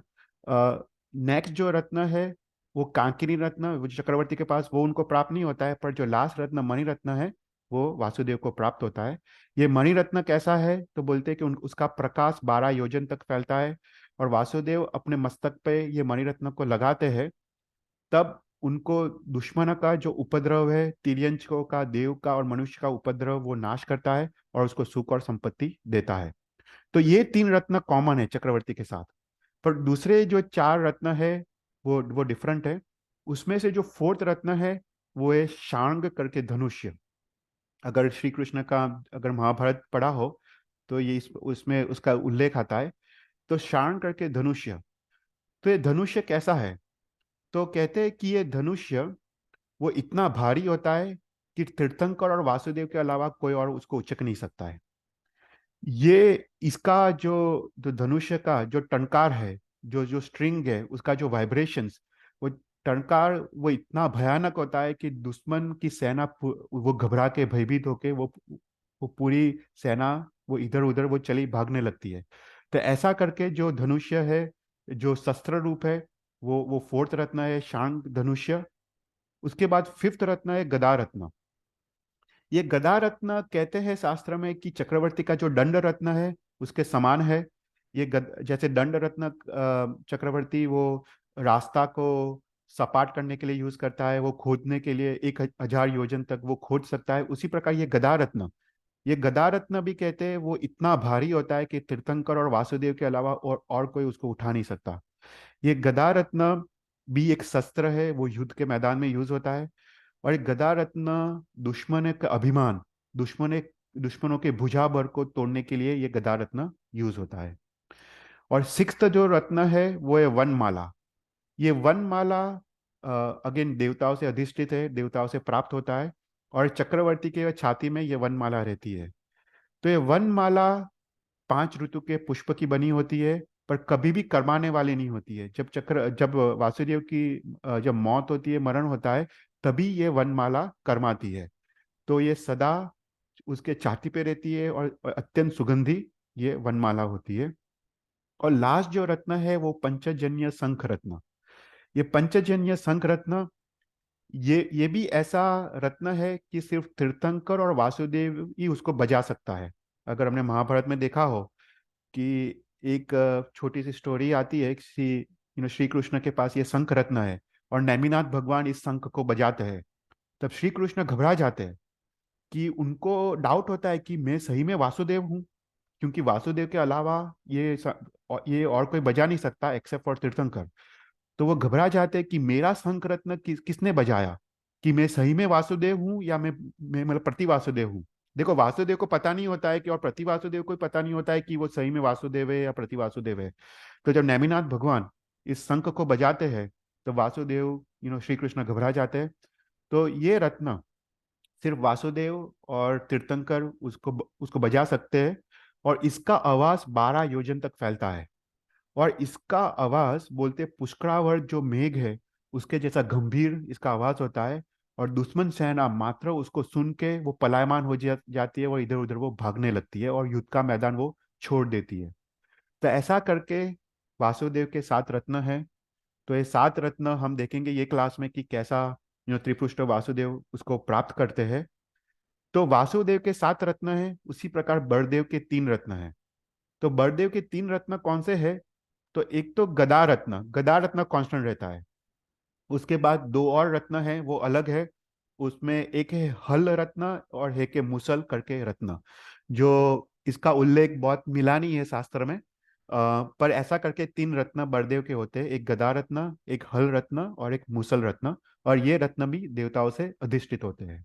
नेक्स्ट जो रत्न है वो कांकिनी रत्न, वो जो चक्रवर्ती के पास, वो उनको प्राप्त नहीं होता है। पर जो लास्ट रत्न मणि रत्न है वो वासुदेव को प्राप्त होता है। ये मणि रत्न कैसा है, तो बोलते हैं कि उसका प्रकाश 12 योजन तक फैलता है। और वासुदेव अपने मस्तक पे ये मणि रत्न को लगाते हैं, तब उनको दुश्मन का जो उपद्रव है, तिर्यंचकों का, देव का और मनुष्य का उपद्रव, वो नाश करता है और उसको सुख और संपत्ति देता है। तो ये तीन रत्न कॉमन है चक्रवर्ती के साथ। पर दूसरे जो चार रत्न है वो डिफरेंट है। उसमें से जो फोर्थ रत्न है वो है शांग करके धनुष्य। अगर श्री कृष्ण का, अगर महाभारत पढ़ा हो तो ये उसमें उसका उल्लेख आता है। तो शांग करके धनुष्य, तो ये धनुष्य कैसा है, तो कहते हैं कि ये धनुष्य वो इतना भारी होता है कि तीर्थंकर और वासुदेव के अलावा कोई और उसको उचक नहीं सकता है। ये इसका जो धनुष्य का जो टंकार है, जो जो स्ट्रिंग है, उसका जो वाइब्रेशंस, वो टंकार वो इतना भयानक होता है कि दुश्मन की सेना वो घबरा के भयभीत होके वो पूरी सेना वो इधर उधर वो चली भागने लगती है। तो ऐसा करके जो धनुष्य है, जो शस्त्र रूप है, वो फोर्थ रत्न है शांग धनुष्य। उसके बाद फिफ्थ रत्न है गदा रत्न। ये गदा रत्न कहते हैं शास्त्र में कि चक्रवर्ती का जो दंड रत्न है उसके समान है। ये जैसे दंड रत्न चक्रवर्ती वो रास्ता को सपाट करने के लिए यूज करता है, वो खोदने के लिए 1,000 योजन तक वो खोद सकता है, उसी प्रकार ये गदा रत्न भी कहते हैं वो इतना भारी होता है कि तीर्थंकर और वासुदेव के अलावा और कोई उसको उठा नहीं सकता। ये गदा रत्न भी एक शस्त्र है, वो युद्ध के मैदान में यूज होता है। और एक गदा रत्न दुश्मन का अभिमान, दुश्मन दुश्मनों के भुजा बल को तोड़ने के लिए ये गदा रत्न यूज होता है। और सिक्स्थ जो रत्न है वो है वनमाला। ये वनमाला अगेन देवताओं से अधिष्ठित है, देवताओं से प्राप्त होता है। और चक्रवर्ती के छाती में ये वनमाला रहती है। तो ये वनमाला 5 ऋतु के पुष्प की बनी होती है, पर कभी भी कर्माने वाली नहीं होती है। जब वासुदेव की जब मौत होती है, मरण होता है, तभी ये वनमाला कर्माती है। तो ये सदा उसके छाती पे रहती है और अत्यंत सुगंधी ये वनमाला होती है। और लास्ट जो रत्न है वो पंचजन्य शंख रत्न। ये पंचजन्य शंख रत्न, ये भी ऐसा रत्न है कि सिर्फ तीर्थंकर और वासुदेव ही उसको बजा सकता है। अगर हमने महाभारत में देखा हो कि एक छोटी सी स्टोरी आती है श्री कृष्ण के पास ये शंख रत्न है और नेमिनाथ भगवान इस शंख को बजाते हैं। तब श्री कृष्ण घबरा जाते हैं कि उनको डाउट होता है कि मैं सही में वासुदेव हूँ, क्योंकि वासुदेव के अलावा ये और कोई बजा नहीं सकता एक्सेप्ट फॉर तीर्थंकर। तो वो घबरा जाते हैं कि मेरा शंख रत्न किसने बजाया, कि मैं सही में वासुदेव हूँ या मैं मतलब प्रति वासुदेव हूँ। देखो वासुदेव को पता नहीं होता है कि, और प्रति वासुदेव को पता नहीं होता है कि वो सही में वासुदेव है या प्रति वासुदेव है। तो जब नेमिनाथ भगवान इस शंख को बजाते हैं तो वासुदेव श्री कृष्ण घबरा जाते हैं। तो ये रत्न सिर्फ वासुदेव और तीर्थंकर उसको उसको बजा सकते हैं। और इसका आवाज 12 योजन तक फैलता है। और इसका आवाज बोलते पुष्करावर्त जो मेघ है उसके जैसा गंभीर इसका आवाज होता है। और दुश्मन सेना मात्र उसको सुन के वो पलायमान हो जाती है, वो इधर उधर वो भागने लगती है और युद्ध का मैदान वो छोड़ देती है। तो ऐसा करके वासुदेव के 7 रत्न हैं। तो ये 7 रत्न हम देखेंगे ये क्लास में कि कैसा त्रिपुष्ट वासुदेव उसको प्राप्त करते हैं। तो वासुदेव के 7 रत्न हैं, उसी प्रकार बलदेव के 3 रत्न हैं। तो बलदेव के 3 रत्न कौन से हैं, तो एक तो गदा रत्न कांस्टेंट रहता है। उसके बाद दो और रत्न है वो अलग है। उसमें एक है हल रत्न और एक है मुसल करके रत्न, जो इसका उल्लेख बहुत मिला नहीं है शास्त्र में। पर ऐसा करके 3 रत्न बलदेव के होते हैं, एक गदा रत्न, एक हल रत्न और एक मुसल रत्न। और ये रत्न भी देवताओं से अधिष्ठित होते हैं।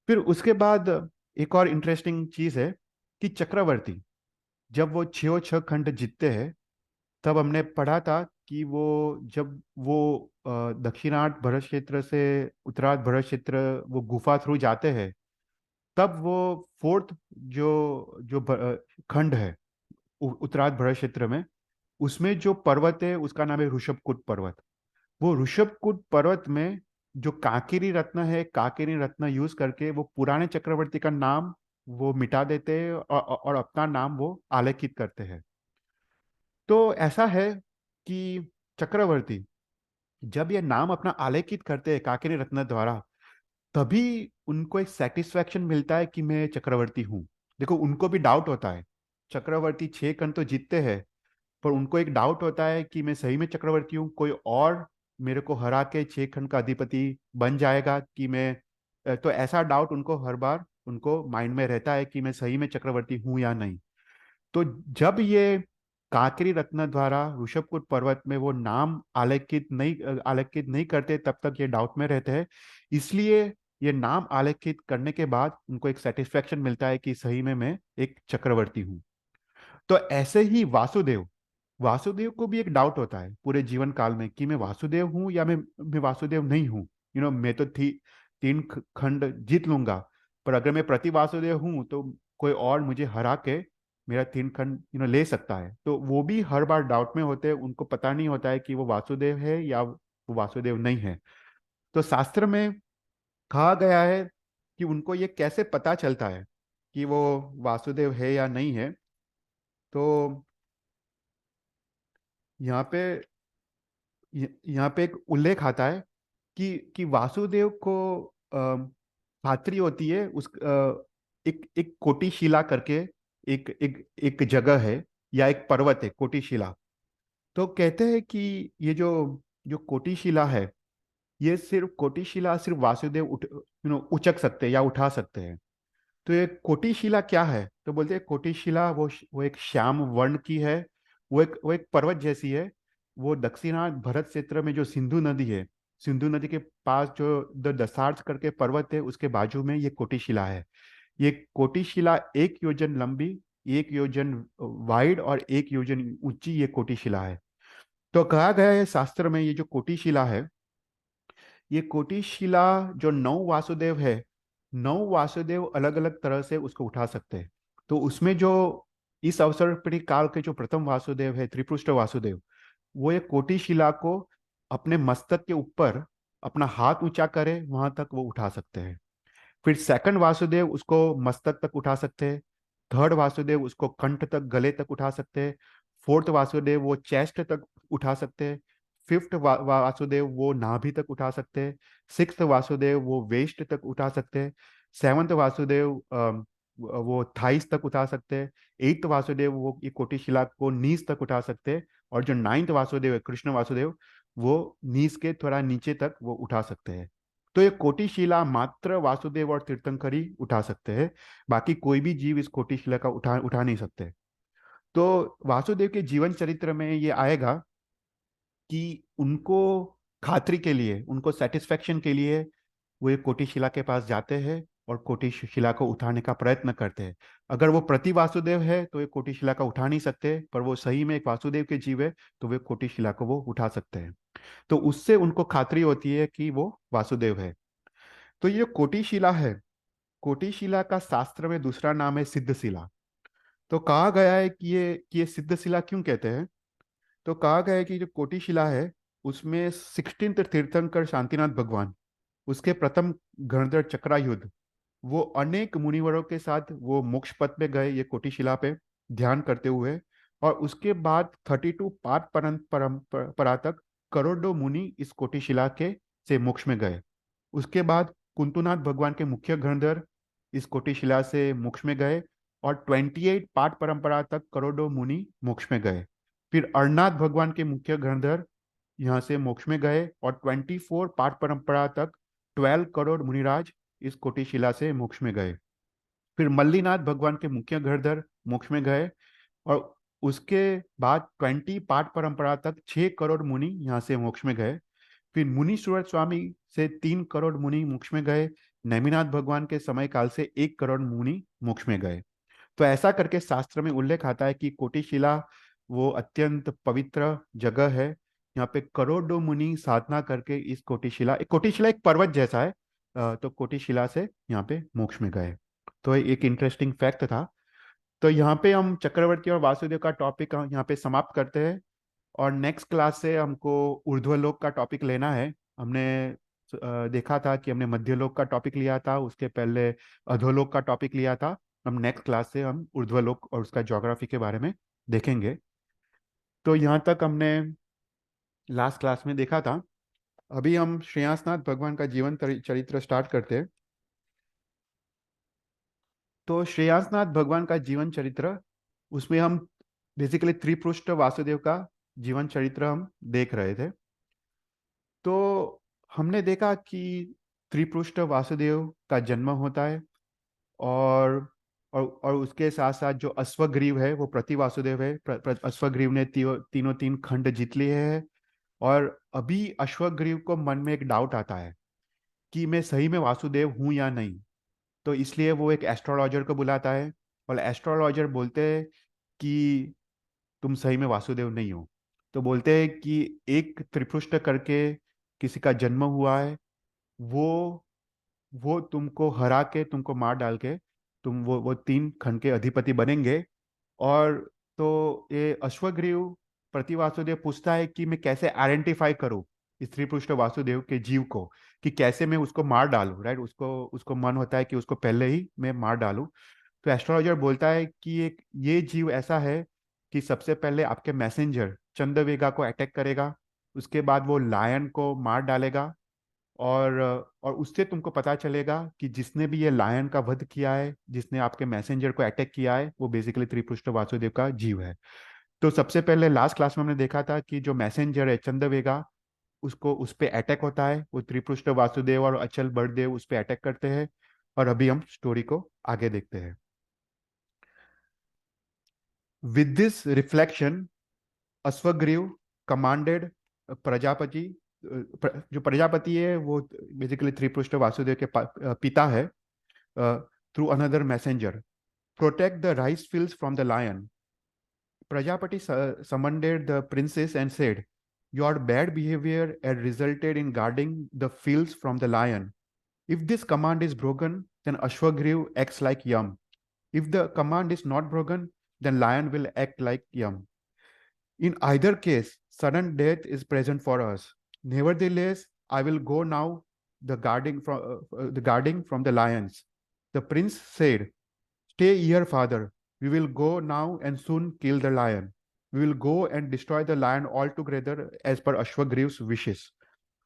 फिर उसके बाद एक और इंटरेस्टिंग चीज है कि चक्रवर्ती जब वो छः छह खंड जीतते हैं, तब हमने पढ़ा था कि वो जब वो दक्षिणार्ध भरत क्षेत्र से उत्तरार्ध भरत क्षेत्र वो गुफा थ्रू जाते हैं, तब वो फोर्थ जो जो खंड है उत्तरार्ध भरत क्षेत्र में, उसमें जो पर्वत है उसका नाम है ऋषभकूट पर्वत। वो ऋषभकूट पर्वत में जो कांकेरी रत्न है, कांकेरी रत्न यूज करके वो पुराने चक्रवर्ती का नाम वो मिटा देते हैं और अपना नाम वो आलेखित करते हैं। तो ऐसा है कि चक्रवर्ती जब ये नाम अपना आलेखित करते हैं कांकेरी रत्न द्वारा, तभी उनको एक सेटिस्फैक्शन मिलता है कि मैं चक्रवर्ती हूँ। देखो, उनको भी डाउट होता है। चक्रवर्ती 6 खंड तो जीतते हैं, पर उनको एक डाउट होता है कि मैं सही में चक्रवर्ती हूँ, कोई और मेरे को हरा के 6 खंड का अधिपति बन जाएगा कि मैं। तो ऐसा डाउट उनको हर बार उनको माइंड में रहता है कि मैं सही में चक्रवर्ती हूँ या नहीं। तो जब ये कांकेरी रत्न द्वारा ऋषभकूट पर्वत में वो नाम आलेखित नहीं करते, तब तक ये डाउट में रहते हैं। इसलिए ये नाम आलेखित करने के बाद उनको एक सेटिस्फेक्शन मिलता है कि सही में मैं एक चक्रवर्ती हूँ। तो ऐसे ही वासुदेव वासुदेव को भी एक डाउट होता है पूरे जीवन काल में कि मैं वासुदेव हूँ या मैं वासुदेव नहीं हूँ। मैं तो 3 खंड जीत लूंगा, पर अगर मैं प्रति वासुदेव हूँ तो कोई और मुझे हरा के मेरा 3 खंड ले सकता है। तो वो भी हर बार डाउट में होते हैं, उनको पता नहीं होता है कि वो वासुदेव है या वो वासुदेव नहीं है। तो शास्त्र में कहा गया है कि उनको ये कैसे पता चलता है कि वो वासुदेव है या नहीं है। तो यहाँ पे यहाँ पे एक उल्लेख आता है कि वासुदेव को खात्री होती है उस एक एक कोटिशिला करके एक एक एक जगह है या एक पर्वत है कोटिशिला। तो कहते हैं कि ये जो जो कोटिशिला है, ये सिर्फ कोटिशिला सिर्फ वासुदेव उचक सकते हैं या उठा सकते हैं। तो ये कोटिशिला क्या है? तो बोलते हैं कोटिशिला वो एक श्याम वर्ण की है। वो एक पर्वत जैसी है। वो दक्षिणार्ध भरत क्षेत्र में जो सिंधु नदी है, सिंधु नदी के पास जो द दसार्थ करके पर्वत है, उसके बाजू में ये कोटिशिला है। ये कोटिशिला 1 योजन लंबी, 1 योजन वाइड और 1 योजन ऊंची ये कोटिशिला है। तो कहा गया है शास्त्र में, ये जो कोटिशिला है, ये कोटिशिला जो 9 वासुदेव है, 9 वासुदेव अलग अलग तरह से उसको उठा सकते हैं। तो उसमें जो इस अवसर पर काल के जो प्रथम वासुदेव है, त्रिपुष्ट वासुदेव, वो एक कोटिशिला को अपने मस्तक के ऊपर अपना हाथ ऊंचा करे वहां तक वो उठा सकते हैं। फिर सेकंड वासुदेव उसको मस्तक तक उठा सकते हैं। थर्ड वासुदेव उसको कंठ तक, गले तक उठा सकते हैं। फोर्थ वासुदेव वो चेस्ट तक उठा सकते हैं। फिफ्थ वासुदेव वो नाभि तक उठा सकते हैं। सिक्स्थ वासुदेव वो वेस्ट तक उठा सकते हैं। सेवंथ वासुदेव वो थाइस तक उठा सकते हैं। एट्थ वासुदेव वो ये कोटिशिला को नीज तक उठा सकते हैं। और जो नाइन्थ वासुदेव है, कृष्ण वासुदेव, वो नीज के थोड़ा नीचे तक वो उठा सकते हैं। तो ये कोटिशिला मात्र वासुदेव और तीर्थंकर ही उठा सकते हैं। बाकी कोई भी जीव इस कोटिशिला का उठा उठा नहीं सकते। तो वासुदेव के जीवन चरित्र में ये आएगा कि उनको खातरी के लिए, उनको सेटिस्फेक्शन के लिए वो एक कोटिशिला के पास जाते हैं और कोटिशिला को उठाने का प्रयत्न करते हैं। अगर वो प्रति वासुदेव है तो ये कोटिशिला का उठा नहीं सकते, पर वो सही में एक वासुदेव के जीव है तो वे कोटिशिला को वो उठा सकते हैं। तो उससे उनको खातरी होती है कि वो वासुदेव है। तो ये कोटिशिला है, कोटिशिला का शास्त्र में दूसरा नाम है सिद्धशिला। तो कहा गया है कि ये सिद्धशिला क्यों कहते हैं? तो कहा गया है कि जो कोटिशिला है, उसमें 16th तीर्थंकर शांतिनाथ भगवान, उसके प्रथम गणधर चक्रायुध, वो अनेक मुनिवरों के साथ वो मोक्ष पथ में गए ये कोटिशिला पे ध्यान करते हुए। और उसके बाद 32 पाठ परंपरा तक करोड़ों मुनि इस कोटिशिला के से मोक्ष में गए। उसके बाद कुंतुनाथ भगवान के मुख्य गणधर इस कोटिशिला से मोक्ष में गए और 28 पाठ परंपरा तक करोड़ों मुनि मोक्ष में गए। फिर अरनाथ भगवान के मुख्य गणधर यहाँ से मोक्ष में गए और 24 पाठ परंपरा तक 12 करोड़ मुनिराज इस कोटिशिला से मोक्ष में गए। फिर मल्लीनाथ भगवान के मुख्य गणधर मोक्ष में गए और उसके बाद 20 पाठ परंपरा तक 6 करोड़ मुनि यहाँ से मोक्ष में गए। फिर मुनि सूरत स्वामी से 3 करोड़ मुनि मोक्ष में गए। नेमिनाथ भगवान के समय काल से 1 करोड़ मुनि मोक्ष में गए। तो ऐसा करके शास्त्र में उल्लेख आता है कि कोटिशिला वो अत्यंत पवित्र जगह है। यहाँ पे करोड़ों मुनि साधना करके इस कोटिशिला एक पर्वत जैसा है। तो कोटिशिला से यहाँ पे मोक्ष में गए। तो एक इंटरेस्टिंग फैक्ट था। तो यहाँ पे हम चक्रवर्ती और वासुदेव का टॉपिक यहाँ पे समाप्त करते हैं। और नेक्स्ट क्लास से हमको ऊर्ध्वलोक का टॉपिक लेना है। हमने देखा था कि हमने मध्यलोक का टॉपिक लिया था, उसके पहले अधोलोक का टॉपिक लिया था। हम नेक्स्ट क्लास से हम ऊर्ध्वलोक और उसका ज्योग्राफी के बारे में देखेंगे। तो यहाँ तक हमने लास्ट क्लास में देखा था। अभी हम श्रेयांसनाथ भगवान का जीवन चरित्र स्टार्ट करते हैं। तो श्रेयांसनाथ भगवान का जीवन चरित्र, उसमें हम बेसिकली त्रिपृष्ठ वासुदेव का जीवन चरित्र हम देख रहे थे। तो हमने देखा कि त्रिपृष्ठ वासुदेव का जन्म होता है, और और उसके साथ साथ जो अश्वग्रीव है वो प्रति वासुदेव है। अश्वग्रीव ने तीनों तीन खंड जीत लिए हैं। और अभी अश्वग्रीव को मन में एक डाउट आता है कि मैं सही में वासुदेव हूं या नहीं। तो इसलिए वो एक एस्ट्रोलॉजर को बुलाता है, और एस्ट्रोलॉजर बोलते हैं कि तुम सही में वासुदेव नहीं हो। तो बोलते हैं कि एक त्रिपृष्ठ करके किसी का जन्म हुआ है, वो वो तुमको हरा के, तुमको मार डाल के, तुम वो 3 खंड के अधिपति बनेंगे। और तो ये अश्वग्रीव प्रति वासुदेव पूछता है कि मैं कैसे आइडेंटिफाई करूं इस त्रिपृष्ठ वासुदेव के जीव को, कि कैसे मैं उसको मार डालूं, राइट। उसको उसको मन होता है कि उसको पहले ही मैं मार डालूं। तो एस्ट्रोलॉजर बोलता है कि एक ये जीव ऐसा है कि सबसे पहले आपके मैसेंजर चंद्रवेगा को अटैक करेगा, उसके बाद वो लायन को मार डालेगा। और उससे तुमको पता चलेगा कि जिसने भी ये लायन का वध किया है, जिसने आपके मैसेंजर को अटैक किया है, वो बेसिकली त्रिपृष्ठ वासुदेव का जीव है। तो सबसे पहले लास्ट क्लास में हमने देखा था कि जो मैसेंजर है चंद्रवेगा, उसको उस पे अटैक होता है। वो त्रिपृष्ठ वासुदेव और अचल बड़देव उस पे अटैक करते हैं। और अभी हम स्टोरी को आगे देखते हैं। With this reflection, Ashwagriva commanded Prajapati, जो प्रजापति है वो बेसिकली त्रिपृष्ठ वासुदेव के पिता है, through another messenger, protect the rice fields from the lion. Prajapati summoned the princess and said, your bad behavior had resulted in guarding the fields from the lion. If this command is broken, then Ashwagriv acts like Yam. If the command is not broken, then lion will act like Yam. In either case, sudden death is present for us. Nevertheless, I will go now the guarding from the lions. The prince said, stay here, father. We will go now and soon kill the lion. We will go and destroy the lion altogether as per Ashwagriv's wishes.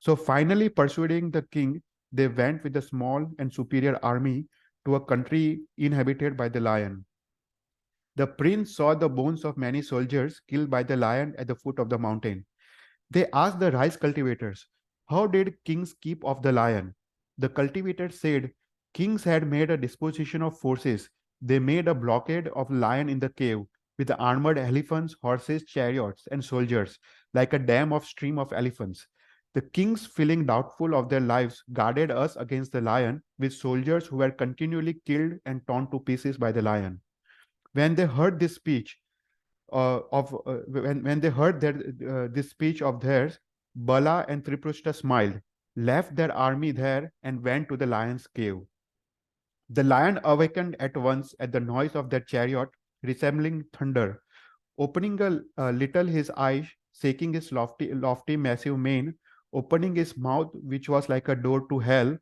So finally, persuading the king, they went with a small and superior army to a country inhabited by the lion. The prince saw the bones of many soldiers killed by the lion at the foot of the mountain. They asked the rice cultivators, how did kings keep off the lion? The cultivators said, kings had made a disposition of forces. They made a blockade of lion in the cave with armored elephants, horses, chariots, and soldiers, like a dam of stream of elephants. The kings, feeling doubtful of their lives, guarded us against the lion with soldiers who were continually killed and torn to pieces by the lion. When they heard this speech, when they heard this speech of theirs, Bala and Triprushta smiled, left their army there, and went to the lion's cave. The lion awakened at once at the noise of their chariot, resembling thunder. Opening a little his eyes, shaking his lofty, massive mane, opening his mouth, which was like a door to hell,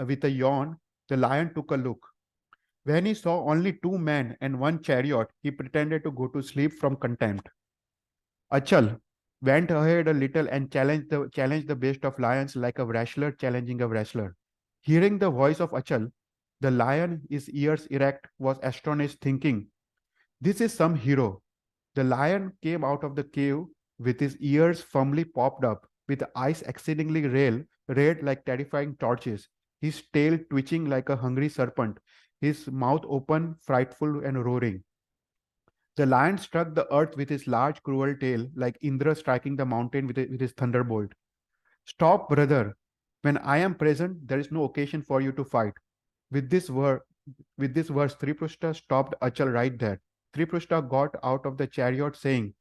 with a yawn, the lion took a look. When he saw only 2 men and 1 chariot, he pretended to go to sleep from contempt. Achal went ahead a little and challenged the best of lions like a wrestler challenging a wrestler. Hearing the voice of Achal, the lion, his ears erect, was astonished, thinking, this is some hero. The lion came out of the cave with his ears firmly popped up, with eyes exceedingly red like terrifying torches, his tail twitching like a hungry serpent, his mouth open, frightful and roaring. The lion struck the earth with his large, cruel tail, like Indra striking the mountain with his thunderbolt. Stop, brother, When I am present, there is no occasion for you to fight. With this word, with this verse, Triprushta stopped Achal right there. Triprushta got out of the chariot saying,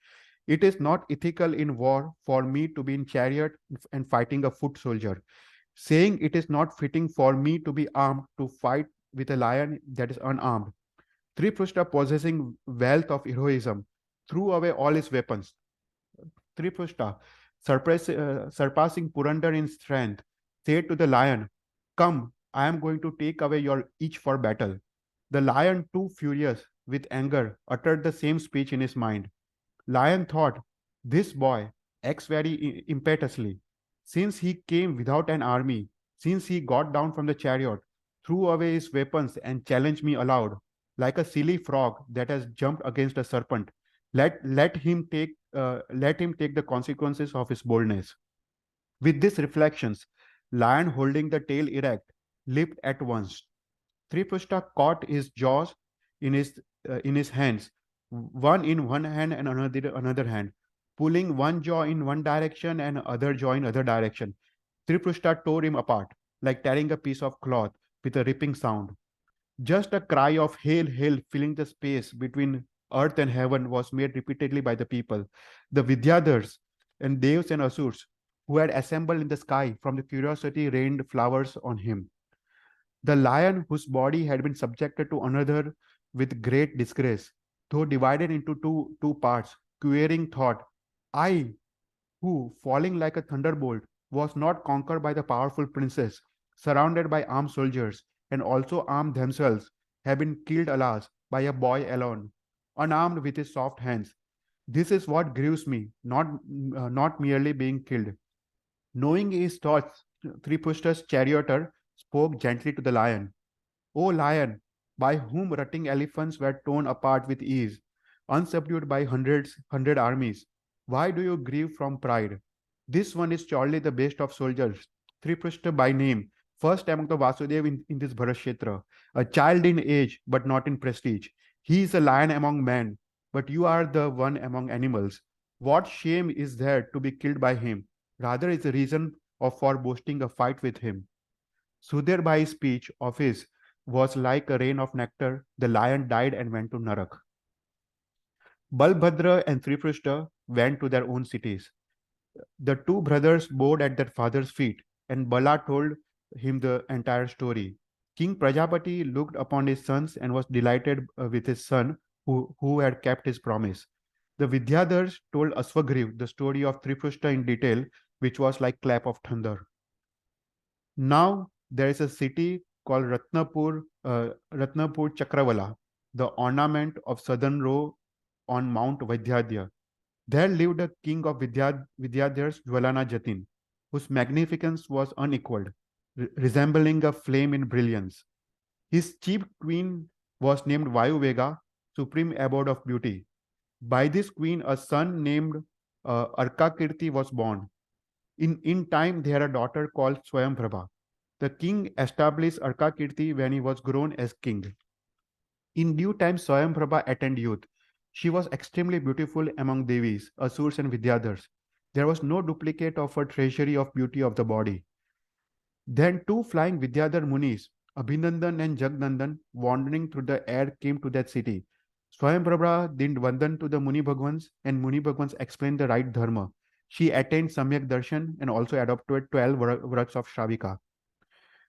"It is not ethical in war for me to be in chariot and fighting a foot soldier. Saying it is not fitting for me to be armed to fight with a lion that is unarmed." Triprushta, possessing wealth of heroism, threw away all his weapons. Triprushta, surpassing Purandar in strength, said to the lion, "Come, I am going to take away your itch for battle." The lion, too furious with anger, uttered the same speech in his mind. Lion thought, "This boy acts very impetuously. Since he came without an army, since he got down from the chariot, threw away his weapons, and challenged me aloud, like a silly frog that has jumped against a serpent, let him take the consequences of his boldness." With these reflections, Lion, holding the tail erect, leaped at once. Triprushta caught his jaws in his hands, one in one hand and another hand, pulling one jaw in one direction and other jaw in other direction. Triprushta tore him apart, like tearing a piece of cloth with a ripping sound. Just a cry of "Hail, hail!" filling the space between earth and heaven was made repeatedly by the people. The Vidyadhars and Devs and Asurs who had assembled in the sky from the curiosity rained flowers on him. The lion, whose body had been subjected to another with great disgrace, though divided into two parts, querying thought, "I, who, falling like a thunderbolt, was not conquered by the powerful princess, surrounded by armed soldiers, and also armed themselves, have been killed, alas, by a boy alone, unarmed with his soft hands. This is what grieves me, not merely being killed." Knowing his thoughts, Thripushta's charioteer spoke gently to the lion. "O lion, by whom rutting elephants were torn apart with ease, unsubdued by hundred armies, why do you grieve from pride? This one is surely the best of soldiers, Thripushta by name, first among the Vasudev in this Bharashetra, a child in age but not in prestige. He is a lion among men, but you are the one among animals. What shame is there to be killed by him? Rather is a reason for boasting a fight with him." Sudhir by speech of his was like a rain of nectar. The lion died and went to Narak. Balbhadra and Triprushta went to their own cities. The two brothers bowed at their father's feet, and Bala told him the entire story. King Prajapati looked upon his sons and was delighted with his son who had kept his promise. The Vidyadhars told Aswagriv the story of Triprushta in detail, which was like clap of thunder. Now there is a city called Ratnapur Chakravala, the ornament of southern row on Mount Vidyadhya. There lived a king of Vidyadhars, Jwalana Jatin, whose magnificence was unequaled, resembling a flame in brilliance. His chief queen was named Vayuvega, supreme abode of beauty. By this queen, a son named Arkakirti was born. In time, they had a daughter called Swayamprabha. The king established Arkakirti when he was grown as king. In due time, Swayamprabha attained youth. She was extremely beautiful among Devis, Asurs, and Vidyadhars. There was no duplicate of her treasury of beauty of the body. Then two flying Vidyadhar Munis, Abhinandan and Jagnandan, wandering through the air, came to that city. Swayamprabha did Vandan to the Muni Bhagwans, and Muni Bhagwans explained the right dharma. She attained Samyak Darshan and also adopted 12 vrats of Shravika.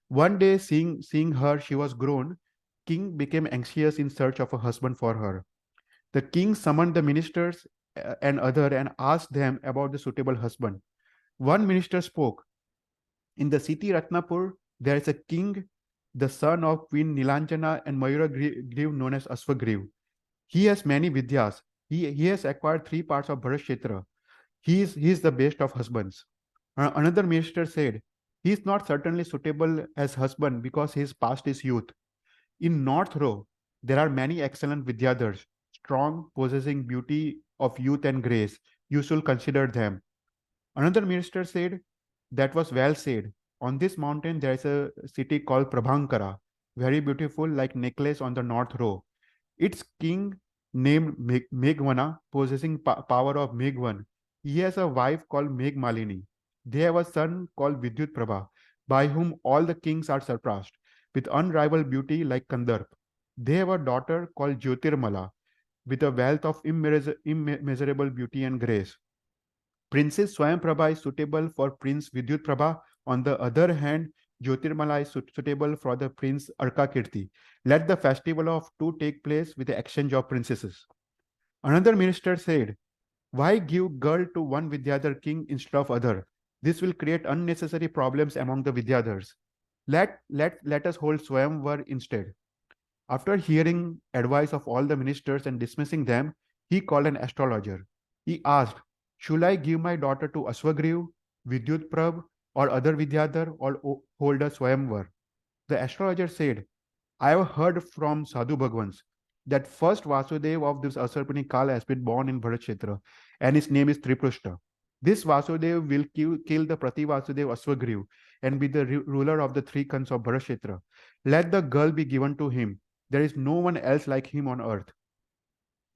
One day, seeing her, she was grown. King became anxious in search of a husband for her. The king summoned the ministers and asked them about the suitable husband. One minister spoke. In the city Ratnapur, there is a king, the son of Queen Nilanjana and Mayura Griv known as Aswagriv. He has many vidyas. He has acquired 3 parts of Bharashetra. He is the best of husbands. Another minister said, he is not certainly suitable as husband because his past is youth. In North Row, there are many excellent Vidyadhars, strong, possessing beauty of youth and grace. You should consider them. Another minister said, that was well said. On this mountain, there is a city called Prabhankara, very beautiful, like necklace on the North Row. Its king named Meghvana, possessing power of Meghvan. He has a wife called Meghmalini. They have a son called Vidyut Prabha. by whom all the kings are surpassed, with unrivaled beauty like Kandarp. They have a daughter called Jyotirmala, with a wealth of immeasurable beauty and grace. Princess Swayamprabha is suitable for Prince Vidyutprabha. On the other hand, Jyotirmala is suitable for the Prince Arkakirti. Let the festival of two take place with the exchange of princesses. Another minister said, why give girl to one Vidyadhar king instead of other? This will create unnecessary problems among the Vidyadhars. Let us hold Swayamvar instead. After hearing advice of all the ministers and dismissing them, he called an astrologer. He asked, should I give my daughter to Aswagriv, Vidyutprabh, or other Vidyadhar, or hold a Swayamvar? The astrologer said, I have heard from Sadhu Bhagwans that first Vasudev of this Asarpani Kala has been born in Bharat and his name is Triprushta. This Vasudev will kill the Prati Vasudev Aswagriv and be the ruler of the three Khans of Bharat. Let the girl be given to him. There is no one else like him on earth.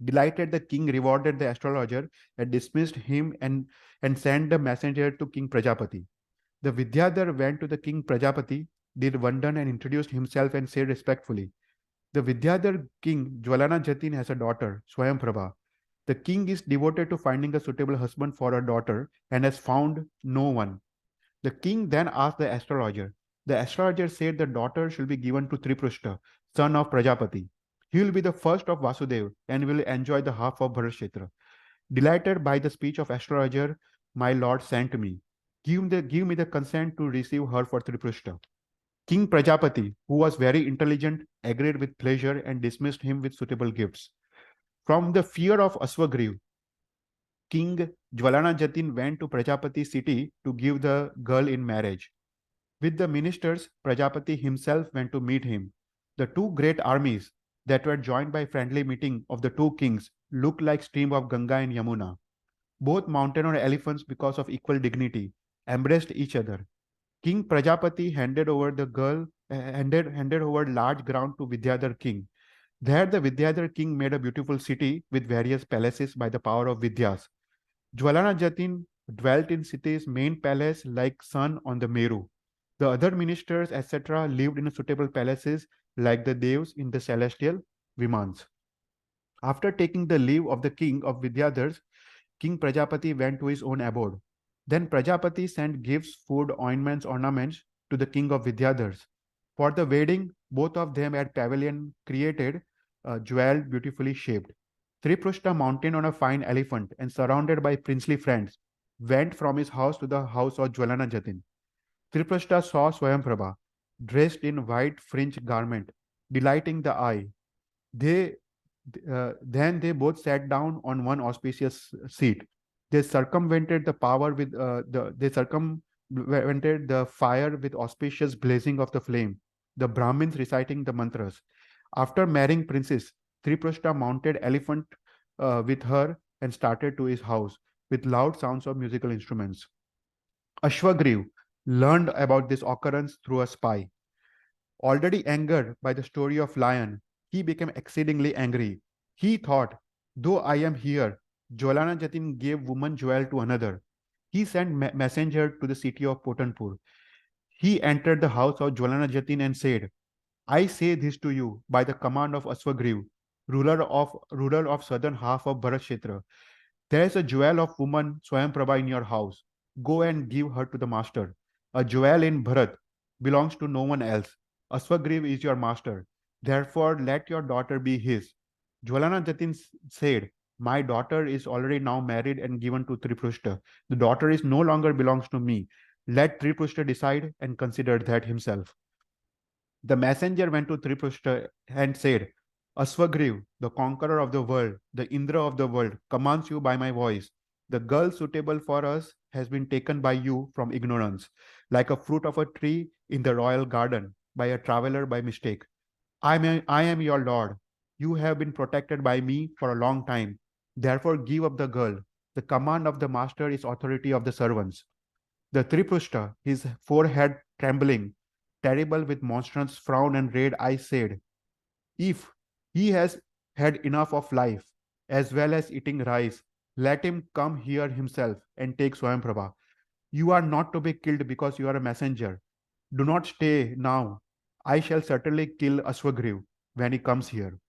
Delighted, the king rewarded the astrologer and dismissed him and sent the messenger to King Prajapati. The Vidyadhar went to the King Prajapati, did Vandan and introduced himself and said respectfully, the Vidyadhar king Jwalana Jatin has a daughter, Swayamprabha. The king is devoted to finding a suitable husband for her daughter and has found no one. The king then asked the astrologer. The astrologer said the daughter shall be given to Triprushta, son of Prajapati. He will be the first of Vasudev and will enjoy the half of Bharat. Delighted by the speech of astrologer, my lord sent me. Give me the consent to receive her for Triprushta. King Prajapati, who was very intelligent, agreed with pleasure and dismissed him with suitable gifts. From the fear of Aswagriv, King Jwalana Jatin went to Prajapati's city to give the girl in marriage. With the ministers, Prajapati himself went to meet him. The two great armies that were joined by friendly meeting of the two kings looked like stream of Ganga and Yamuna. Both mountain or elephants, because of equal dignity, embraced each other. King Prajapati handed over the girl, handed over large ground to Vidyadhar king. There the Vidyadhar king made a beautiful city with various palaces by the power of Vidyas. Jwalana Jatin dwelt in city's main palace like sun on the Meru. The other ministers, etc., lived in suitable palaces like the Devs in the celestial Vimans. After taking the leave of the king of Vidyadhars, King Prajapati went to his own abode. Then Prajapati sent gifts, food, ointments, ornaments to the king of Vidyadhars. For the wedding, both of them had pavilion created, jeweled, beautifully shaped. Triprushta, mounted on a fine elephant and surrounded by princely friends, went from his house to the house of Jwalana Jatin. Triprushta saw Swayamprabha, dressed in white fringed garment, delighting the eye. They then they both sat down on one auspicious seat. They circumvented the power with they circumvented the fire with auspicious blazing of the flame. The Brahmins reciting the mantras. After marrying princess, Triprushta mounted elephant with her and started to his house with loud sounds of musical instruments. Ashwagriv learned about this occurrence through a spy. Already angered by the story of lion, he became exceedingly angry. He thought, though I am here, Jwalana Jatin gave woman jewel to another. He sent messenger to the city of Potanpur. He entered the house of Jwalana Jatin and said, I say this to you by the command of Aswagriv, ruler of southern half of Bharat. There is a jewel of woman Swayamprabha in your house. Go and give her to the master. A jewel in Bharat belongs to no one else. Aswagriv is your master. Therefore, let your daughter be his. Jwalana Jatin said, my daughter is already now married and given to Triprushta. The daughter is no longer belongs to me. Let Triprushta decide and consider that himself. The messenger went to Triprushta and said, Aswagriv, the conqueror of the world, the Indra of the world, commands you by my voice. The girl suitable for us has been taken by you from ignorance, like a fruit of a tree in the royal garden, by a traveler by mistake. I am your lord. You have been protected by me for a long time. Therefore, give up the girl. The command of the master is authority of the servants. The Triprushta, his forehead trembling, terrible with monstrous frown and red eyes, said, if he has had enough of life, as well as eating rice, let him come here himself and take Swayamprabha. You are not to be killed because you are a messenger. Do not stay now. I shall certainly kill Aswagriv when he comes here.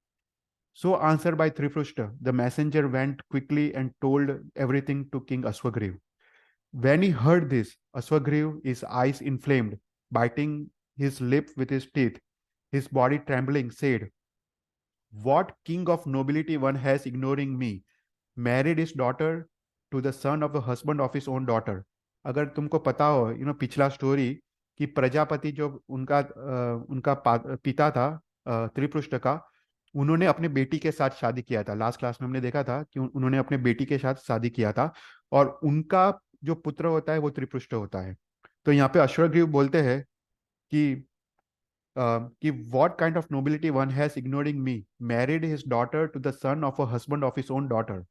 So answered by Triprushta, the messenger went quickly and told everything to King Aswagriv. When he heard this, Aswagriv, his eyes inflamed, biting his lip with his teeth, his body trembling, said, "What king of nobility one has ignoring me? Married his daughter to the son of the husband of his own daughter." अगर तुमको पता हो पिछला story कि प्रजापति जो पिता था त्रिपृष्ठ का, उन्होंने अपने बेटी के साथ शादी किया था। लास्ट क्लास में हमने देखा था कि उन्होंने अपने बेटी के साथ शादी किया था और उनका जो पुत्र होता है वो त्रिपृष्ठ होता है। तो यहाँ पे अश्वग्रीव बोलते हैं कि what kind of nobility one has ignoring me, married his daughter to the son of a husband of his own daughter.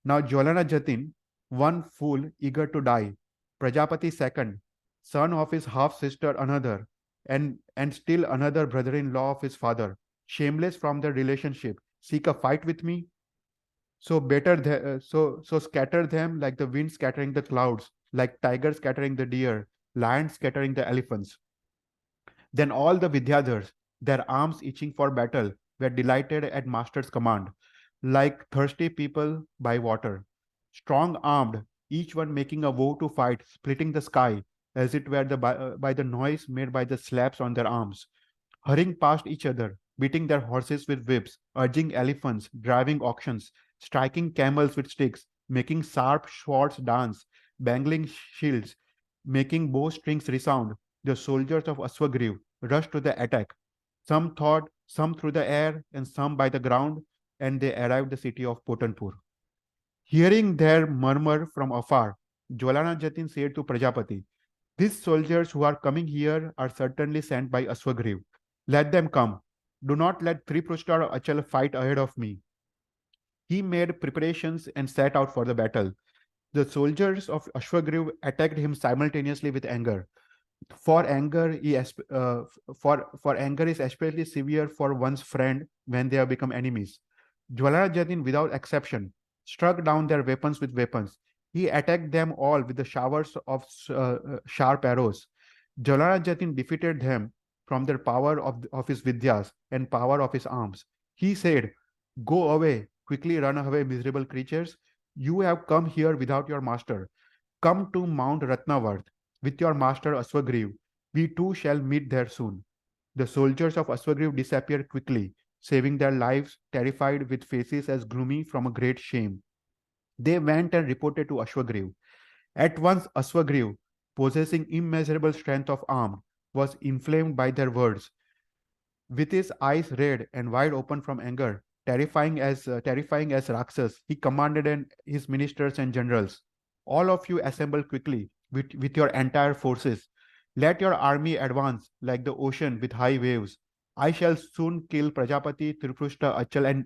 Now Jwalana Jatin, one fool eager to die, Prajapati second, son of his half sister another, and still another brother-in-law of his father, shameless from their relationship, seek a fight with me. So so scatter them like the wind scattering the clouds, like tiger scattering the deer, lion scattering the elephants. Then all the Vidyadhars, their arms itching for battle, were delighted at master's command, like thirsty people by water. Strong armed, each one making a vow to fight, splitting the sky, as it were by the noise made by the slaps on their arms, hurrying past each other, beating their horses with whips, urging elephants, driving auctions, striking camels with sticks, making sharp swords dance, bangling shields, making bowstrings resound. The soldiers of Aswagriv rushed to the attack. Some thought, some through the air, and some by the ground, and they arrived the city of Potanpur. Hearing their murmur from afar, Jwalana Jatin said to Prajapati, "These soldiers who are coming here are certainly sent by Aswagriv. Let them come. Do not let Triprushta or Achal fight ahead of me." He made preparations and set out for the battle. The soldiers of Ashwagriv attacked him simultaneously with anger. For anger, for anger is especially severe for one's friend when they have become enemies. Jwalana Jatin, without exception, struck down their weapons with weapons. He attacked them all with the showers of sharp arrows. Jwalana Jatin defeated them from their power of his vidyas and power of his arms. He said, "Go away, quickly run away, miserable creatures. You have come here without your master. Come to Mount Ratnavarth with your master Aswagriv. We too shall meet there soon." The soldiers of Aswagriv disappeared quickly, saving their lives, terrified with faces as gloomy from a great shame. They went and reported to Ashwagriv. At once Aswagriv, possessing immeasurable strength of arm, was inflamed by their words. With his eyes red and wide open from anger, terrifying as Raksas, he commanded his ministers and generals, "All of you assemble quickly with your entire forces. Let your army advance like the ocean with high waves. I shall soon kill Prajapati, Triprushta, Achal,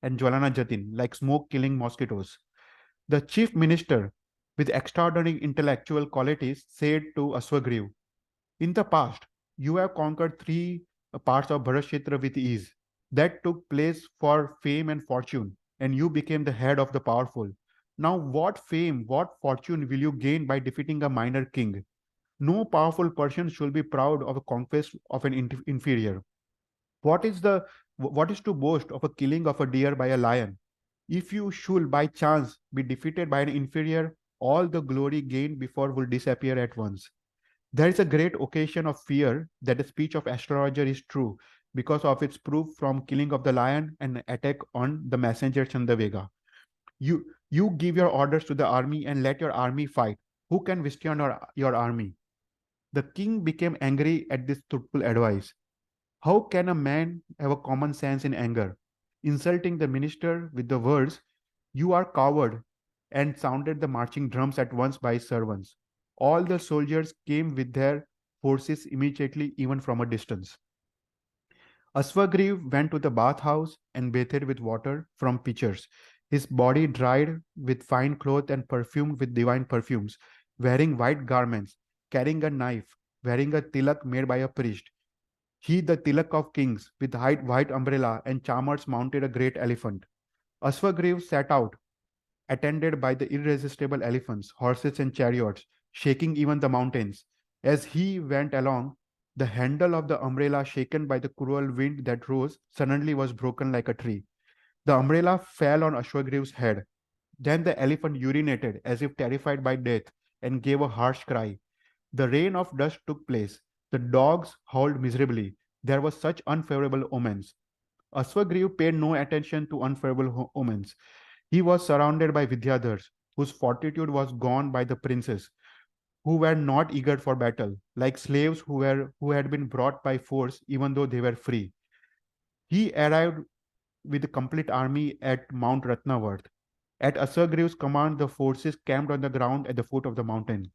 and Jwalana Jatin like smoke killing mosquitoes." The chief minister, with extraordinary intellectual qualities, said to Aswagriv, "In the past, you have conquered three parts of Bharat with ease. That took place for fame and fortune, and you became the head of the powerful. Now, what fame, what fortune will you gain by defeating a minor king? No powerful person should be proud of a conquest of an inferior. What is to boast of a killing of a deer by a lion? If you should by chance be defeated by an inferior, all the glory gained before will disappear at once. There is a great occasion of fear that the speech of astrologer is true because of its proof from killing of the lion and attack on the messenger Chandavega. You give your orders to the army and let your army fight. Who can withstand your army?" The king became angry at this truthful advice. How can a man have a common sense in anger? Insulting the minister with the words, "You are coward," and sounded the marching drums at once by his servants. All the soldiers came with their forces immediately, even from a distance. Aswagriv went to the bathhouse and bathed with water from pitchers, his body dried with fine cloth and perfumed with divine perfumes, wearing white garments, carrying a knife, wearing a tilak made by a priest. He, the tilak of kings, with white umbrella and charmers, mounted a great elephant. Aswagriv set out, attended by the irresistible elephants, horses, and chariots, shaking even the mountains. As he went along, The handle of the umbrella, shaken by the cruel wind that rose, suddenly was broken like a tree. The umbrella fell on Ashwagriva's head. Then the elephant urinated as if terrified by death and gave a harsh cry. The rain of dust took place. The dogs howled miserably. There were such unfavorable omens. Ashwagriva paid no attention to unfavorable omens. He was surrounded by Vidyadhars, whose fortitude was gone by the princes, who were not eager for battle, like slaves who had been brought by force even though they were free. He arrived with a complete army at Mount Ratnavarth. At Asagriva's command, the forces camped on the ground at the foot of the mountain.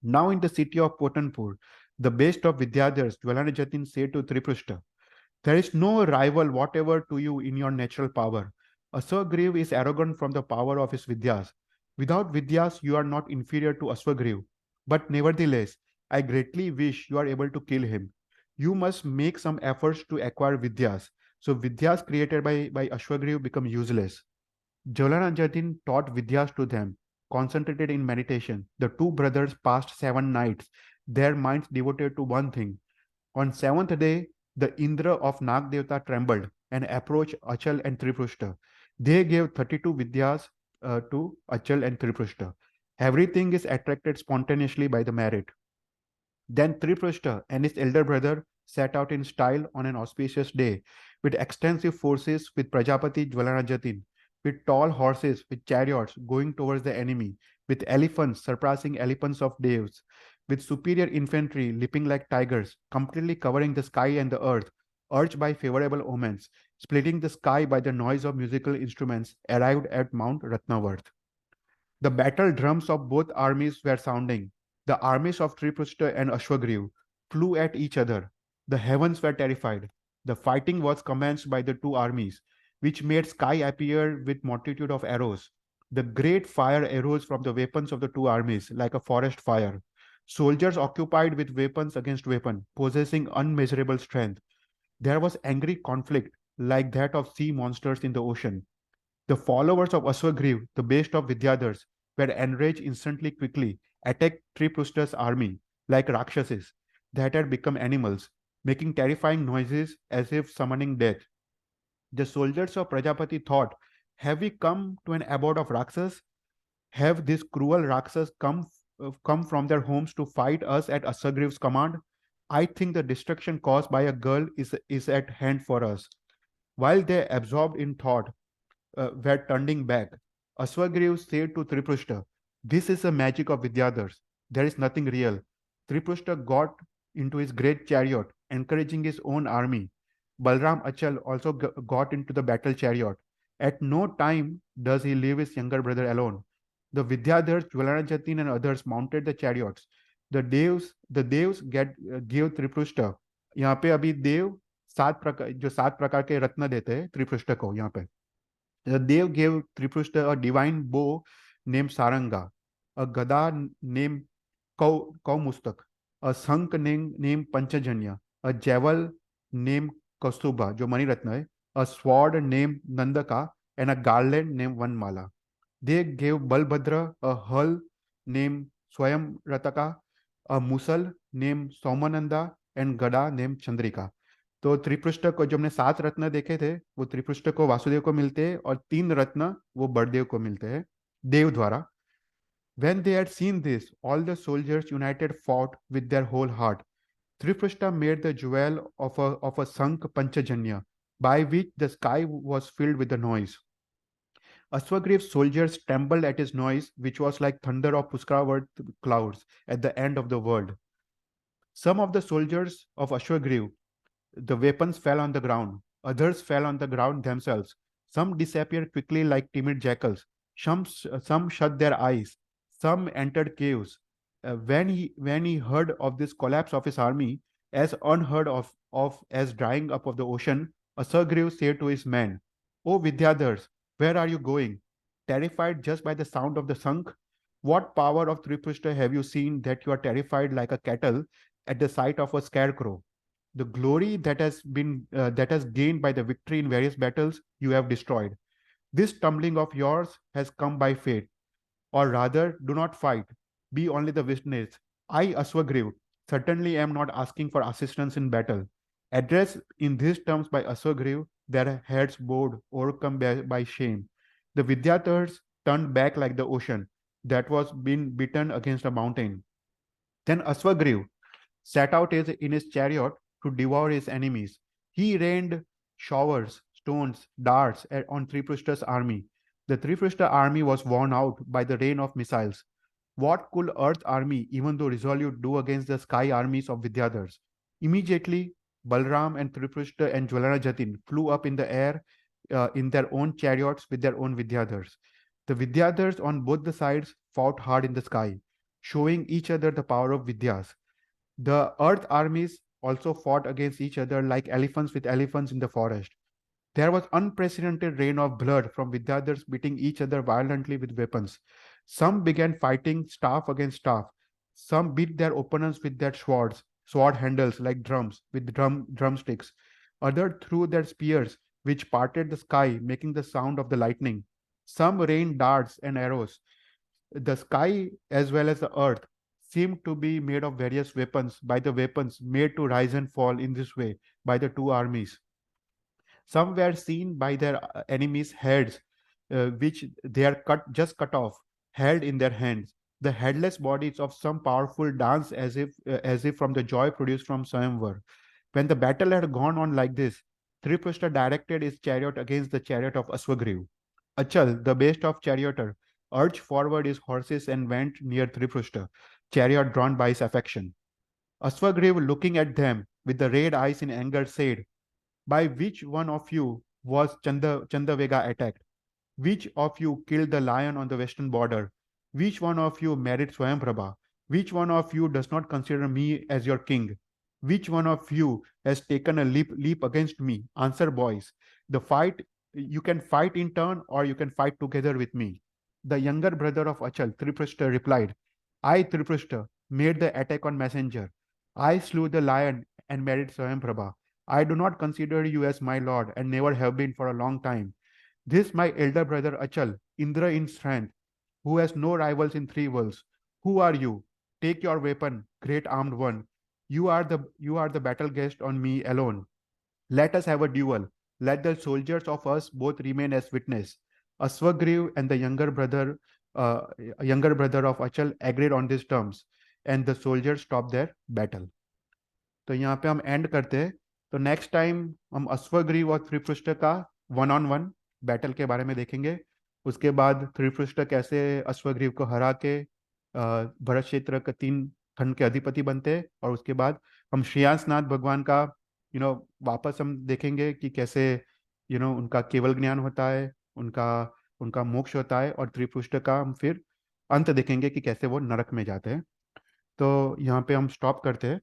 Now in the city of Potanpur, the best of Vidyadhars, Jwalanajatin said to Triprushta, "There is no rival whatever to you in your natural power. Aswagriv is arrogant from the power of his Vidyas. Without Vidyas, you are not inferior to Aswagriv. But nevertheless, I greatly wish you are able to kill him. You must make some efforts to acquire Vidyas. So Vidyas created by Ashwagriv become useless." Jwalanajatin taught Vidyas to them, concentrated in meditation. The two brothers passed 7 nights, their minds devoted to one thing. On seventh day, the Indra of Nagdevata trembled and approached Achal and Triprushta. They gave 32 Vidyas to Achal and Triprushta. Everything is attracted spontaneously by the merit. Then Triprushta and his elder brother set out in style on an auspicious day, with extensive forces with Prajapati Jwalanajatin, with tall horses, with chariots going towards the enemy, with elephants surpassing elephants of Devs, with superior infantry leaping like tigers, completely covering the sky and the earth, urged by favorable omens, splitting the sky by the noise of musical instruments, arrived at Mount Ratnavarth. The battle drums of both armies were sounding. The armies of Triprushta and Ashwagriv flew at each other. The heavens were terrified. The fighting was commenced by the two armies, which made sky appear with multitude of arrows. The great fire arose from the weapons of the two armies like a forest fire. Soldiers occupied with weapons against weapon, possessing unmeasurable strength. There was angry conflict like that of sea monsters in the ocean. The followers of Aswagriv, the best of Vidyadhars, were enraged instantly quickly, attacked Triprushta's army like Rakshasas that had become animals, making terrifying noises as if summoning death. The soldiers of Prajapati thought, "Have we come to an abode of Rakshas? Have these cruel Rakshas come from their homes to fight us at Asagriv's command? I think the destruction caused by a girl is at hand for us." While they absorbed in thought, were turning back, Aswagriv said to Triprushta, "This is the magic of Vidyadhars. There is nothing real." Triprushta got into his great chariot, encouraging his own army. Balram Achal also got into the battle chariot. At no time does he leave his younger brother alone. The Vidyadhars, Jwalanajatin and others mounted the chariots. The devs gave Triprushta. यहाँ पे अभी देव सात प्रकार के रत्न देते हैं त्रिपृष्ठ को यहाँ पे. The Dev gave Triprushta a divine bow named Saranga, a gada named Kaumustak, a sank named Panchajanya, a jewel named Kaustubha, जो मणिरत्न है, a sword named Nandaka, and a garland named Vanmala. They gave Balbhadra a hull named Swayam Rataka, a musal named Somananda, and gada named Chandrika. तो त्रिपृष्ठ को जो हमने 7 रत्न देखे थे वो त्रिपृष्ठ को वासुदेव को मिलते हैं और 3 रत्न वो बड़देव को मिलते हैं देव द्वारा. When they had seen this, all the soldiers united fought with their whole heart. Triprushta made the jewel of a sank Panchajanya, by which the sky was filled with the noise. Aswagriv's soldiers trembled at his noise, which was like thunder of Puskaravard clouds at the end of the world. Some of the soldiers of Ashwagriv, the weapons fell on the ground. Others fell on the ground themselves. Some disappeared quickly like timid jackals. Some shut their eyes. Some entered caves. When he heard of this collapse of his army, as unheard of as drying up of the ocean, Asagriv said to his men, "O Vidyadhars, where are you going? Terrified just by the sound of the sunk? What power of Triprushta have you seen that you are terrified like a cattle at the sight of a scarecrow? The glory that has gained by the victory in various battles you have destroyed. This tumbling of yours has come by fate. Or rather, do not fight. Be only the witness. I, Aswagriv, Certainly am not asking for assistance in battle. Addressed in these terms by Aswagriv, their heads bowed, overcome by shame. The Vidyadhars turned back like the ocean that was being beaten against a mountain. Then Aswagriv set out in his chariot to devour his enemies. He rained showers, stones, darts on Triprushta's army. The Triprushta army was worn out by the rain of missiles. What could Earth army, even though resolute, do against the sky armies of Vidyadhars? Immediately, Balram and Triprushta and Jwalana Jatin flew up in the air in their own chariots with their own Vidyadhars. The Vidyadhars on both the sides fought hard in the sky, showing each other the power of Vidyas. The Earth armies also fought against each other like elephants with elephants in the forest. There was unprecedented rain of blood from Vidyadhars beating each other violently with weapons. Some began fighting staff against staff. Some beat their opponents with their sword handles like drums, with drumsticks. Others threw their spears, which parted the sky, making the sound of the lightning. Some rained darts and arrows. The sky as well as the earth seemed to be made of various weapons by the weapons made to rise and fall in this way by the two armies. Some were seen by their enemies' heads, which they are cut off, held in their hands. The headless bodies of some powerful dance as if from the joy produced from Swayamvar. When the battle had gone on like this, Triprushta directed his chariot against the chariot of Aswagriv. Achal, the best of charioteer, urged forward his horses and went near Triprushta, chariot drawn by his affection. Aswagriv, looking at them with the red eyes in anger, said, by which one of you was Chandavega attacked? Which of you killed the lion on the western border? Which one of you married Swayamprabha? Which one of you does not consider me as your king? Which one of you has taken a leap against me? Answer, boys. The fight, you can fight in turn or you can fight together with me. The younger brother of Achal, Triprushta, replied, I, Triprushta, made the attack on messenger. I slew the lion and married Swayamprabha. I do not consider you as my lord and never have been for a long time. This my elder brother Achal, Indra in strength, who has no rivals in three worlds. Who are you? Take your weapon, great armed one. You are the battle guest on me alone. Let us have a duel. Let the soldiers of us both remain as witness. Aswagriv and the uh, younger brother of Achal agreed on these terms, and the soldiers stopped their battle. तो यहाँ पे हम and करते हैं. तो next time हम अश्वग्रीव और त्रिपृष्ठ का 1-on-1 बैटल के बारे में देखेंगे. उसके बाद त्रिपृष्ठ कैसे अश्वग्रीव को हरा के भरत क्षेत्र के 3 खंड के अधिपति बनते हैं. और उसके बाद हम श्रेयांसनाथ भगवान का वापस हम देखेंगे कि कैसे उनका केवल ज्ञान होता है, उनका उनका मोक्ष होता है, और त्रिपृष्ठ का हम फिर अंत देखेंगे कि कैसे वो नरक में जाते हैं. तो यहाँ पे हम स्टॉप करते हैं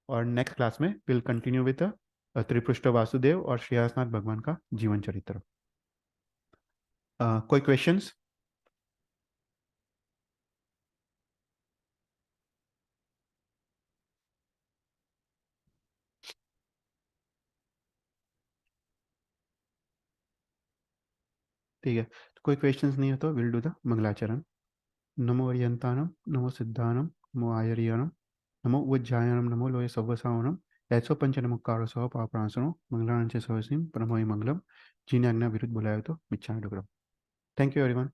और नेक्स्ट क्लास में will continue with Triprishtha Vasudev और श्रेयांसनाथ भगवान का जीवन चरित्र. कोई क्वेश्चंस? ठीक है, तो कोई क्वेश्चंस नहीं है तो विल डू द मंगलाचरण. नमो अरियंतानम, नमो सिद्धानम, नमो आयरियानम, नमो उज्जायनम, नमो लोय सव्वसावनम, ऐसो पंचनमुक्कारो सह पापणासनो मंगलांचे सहसीम परमोय मंगलम. जिन्हें आज्ञा विरुद्ध बुलाया तो मिच्छामि दुक्कड़म. Thank you everyone.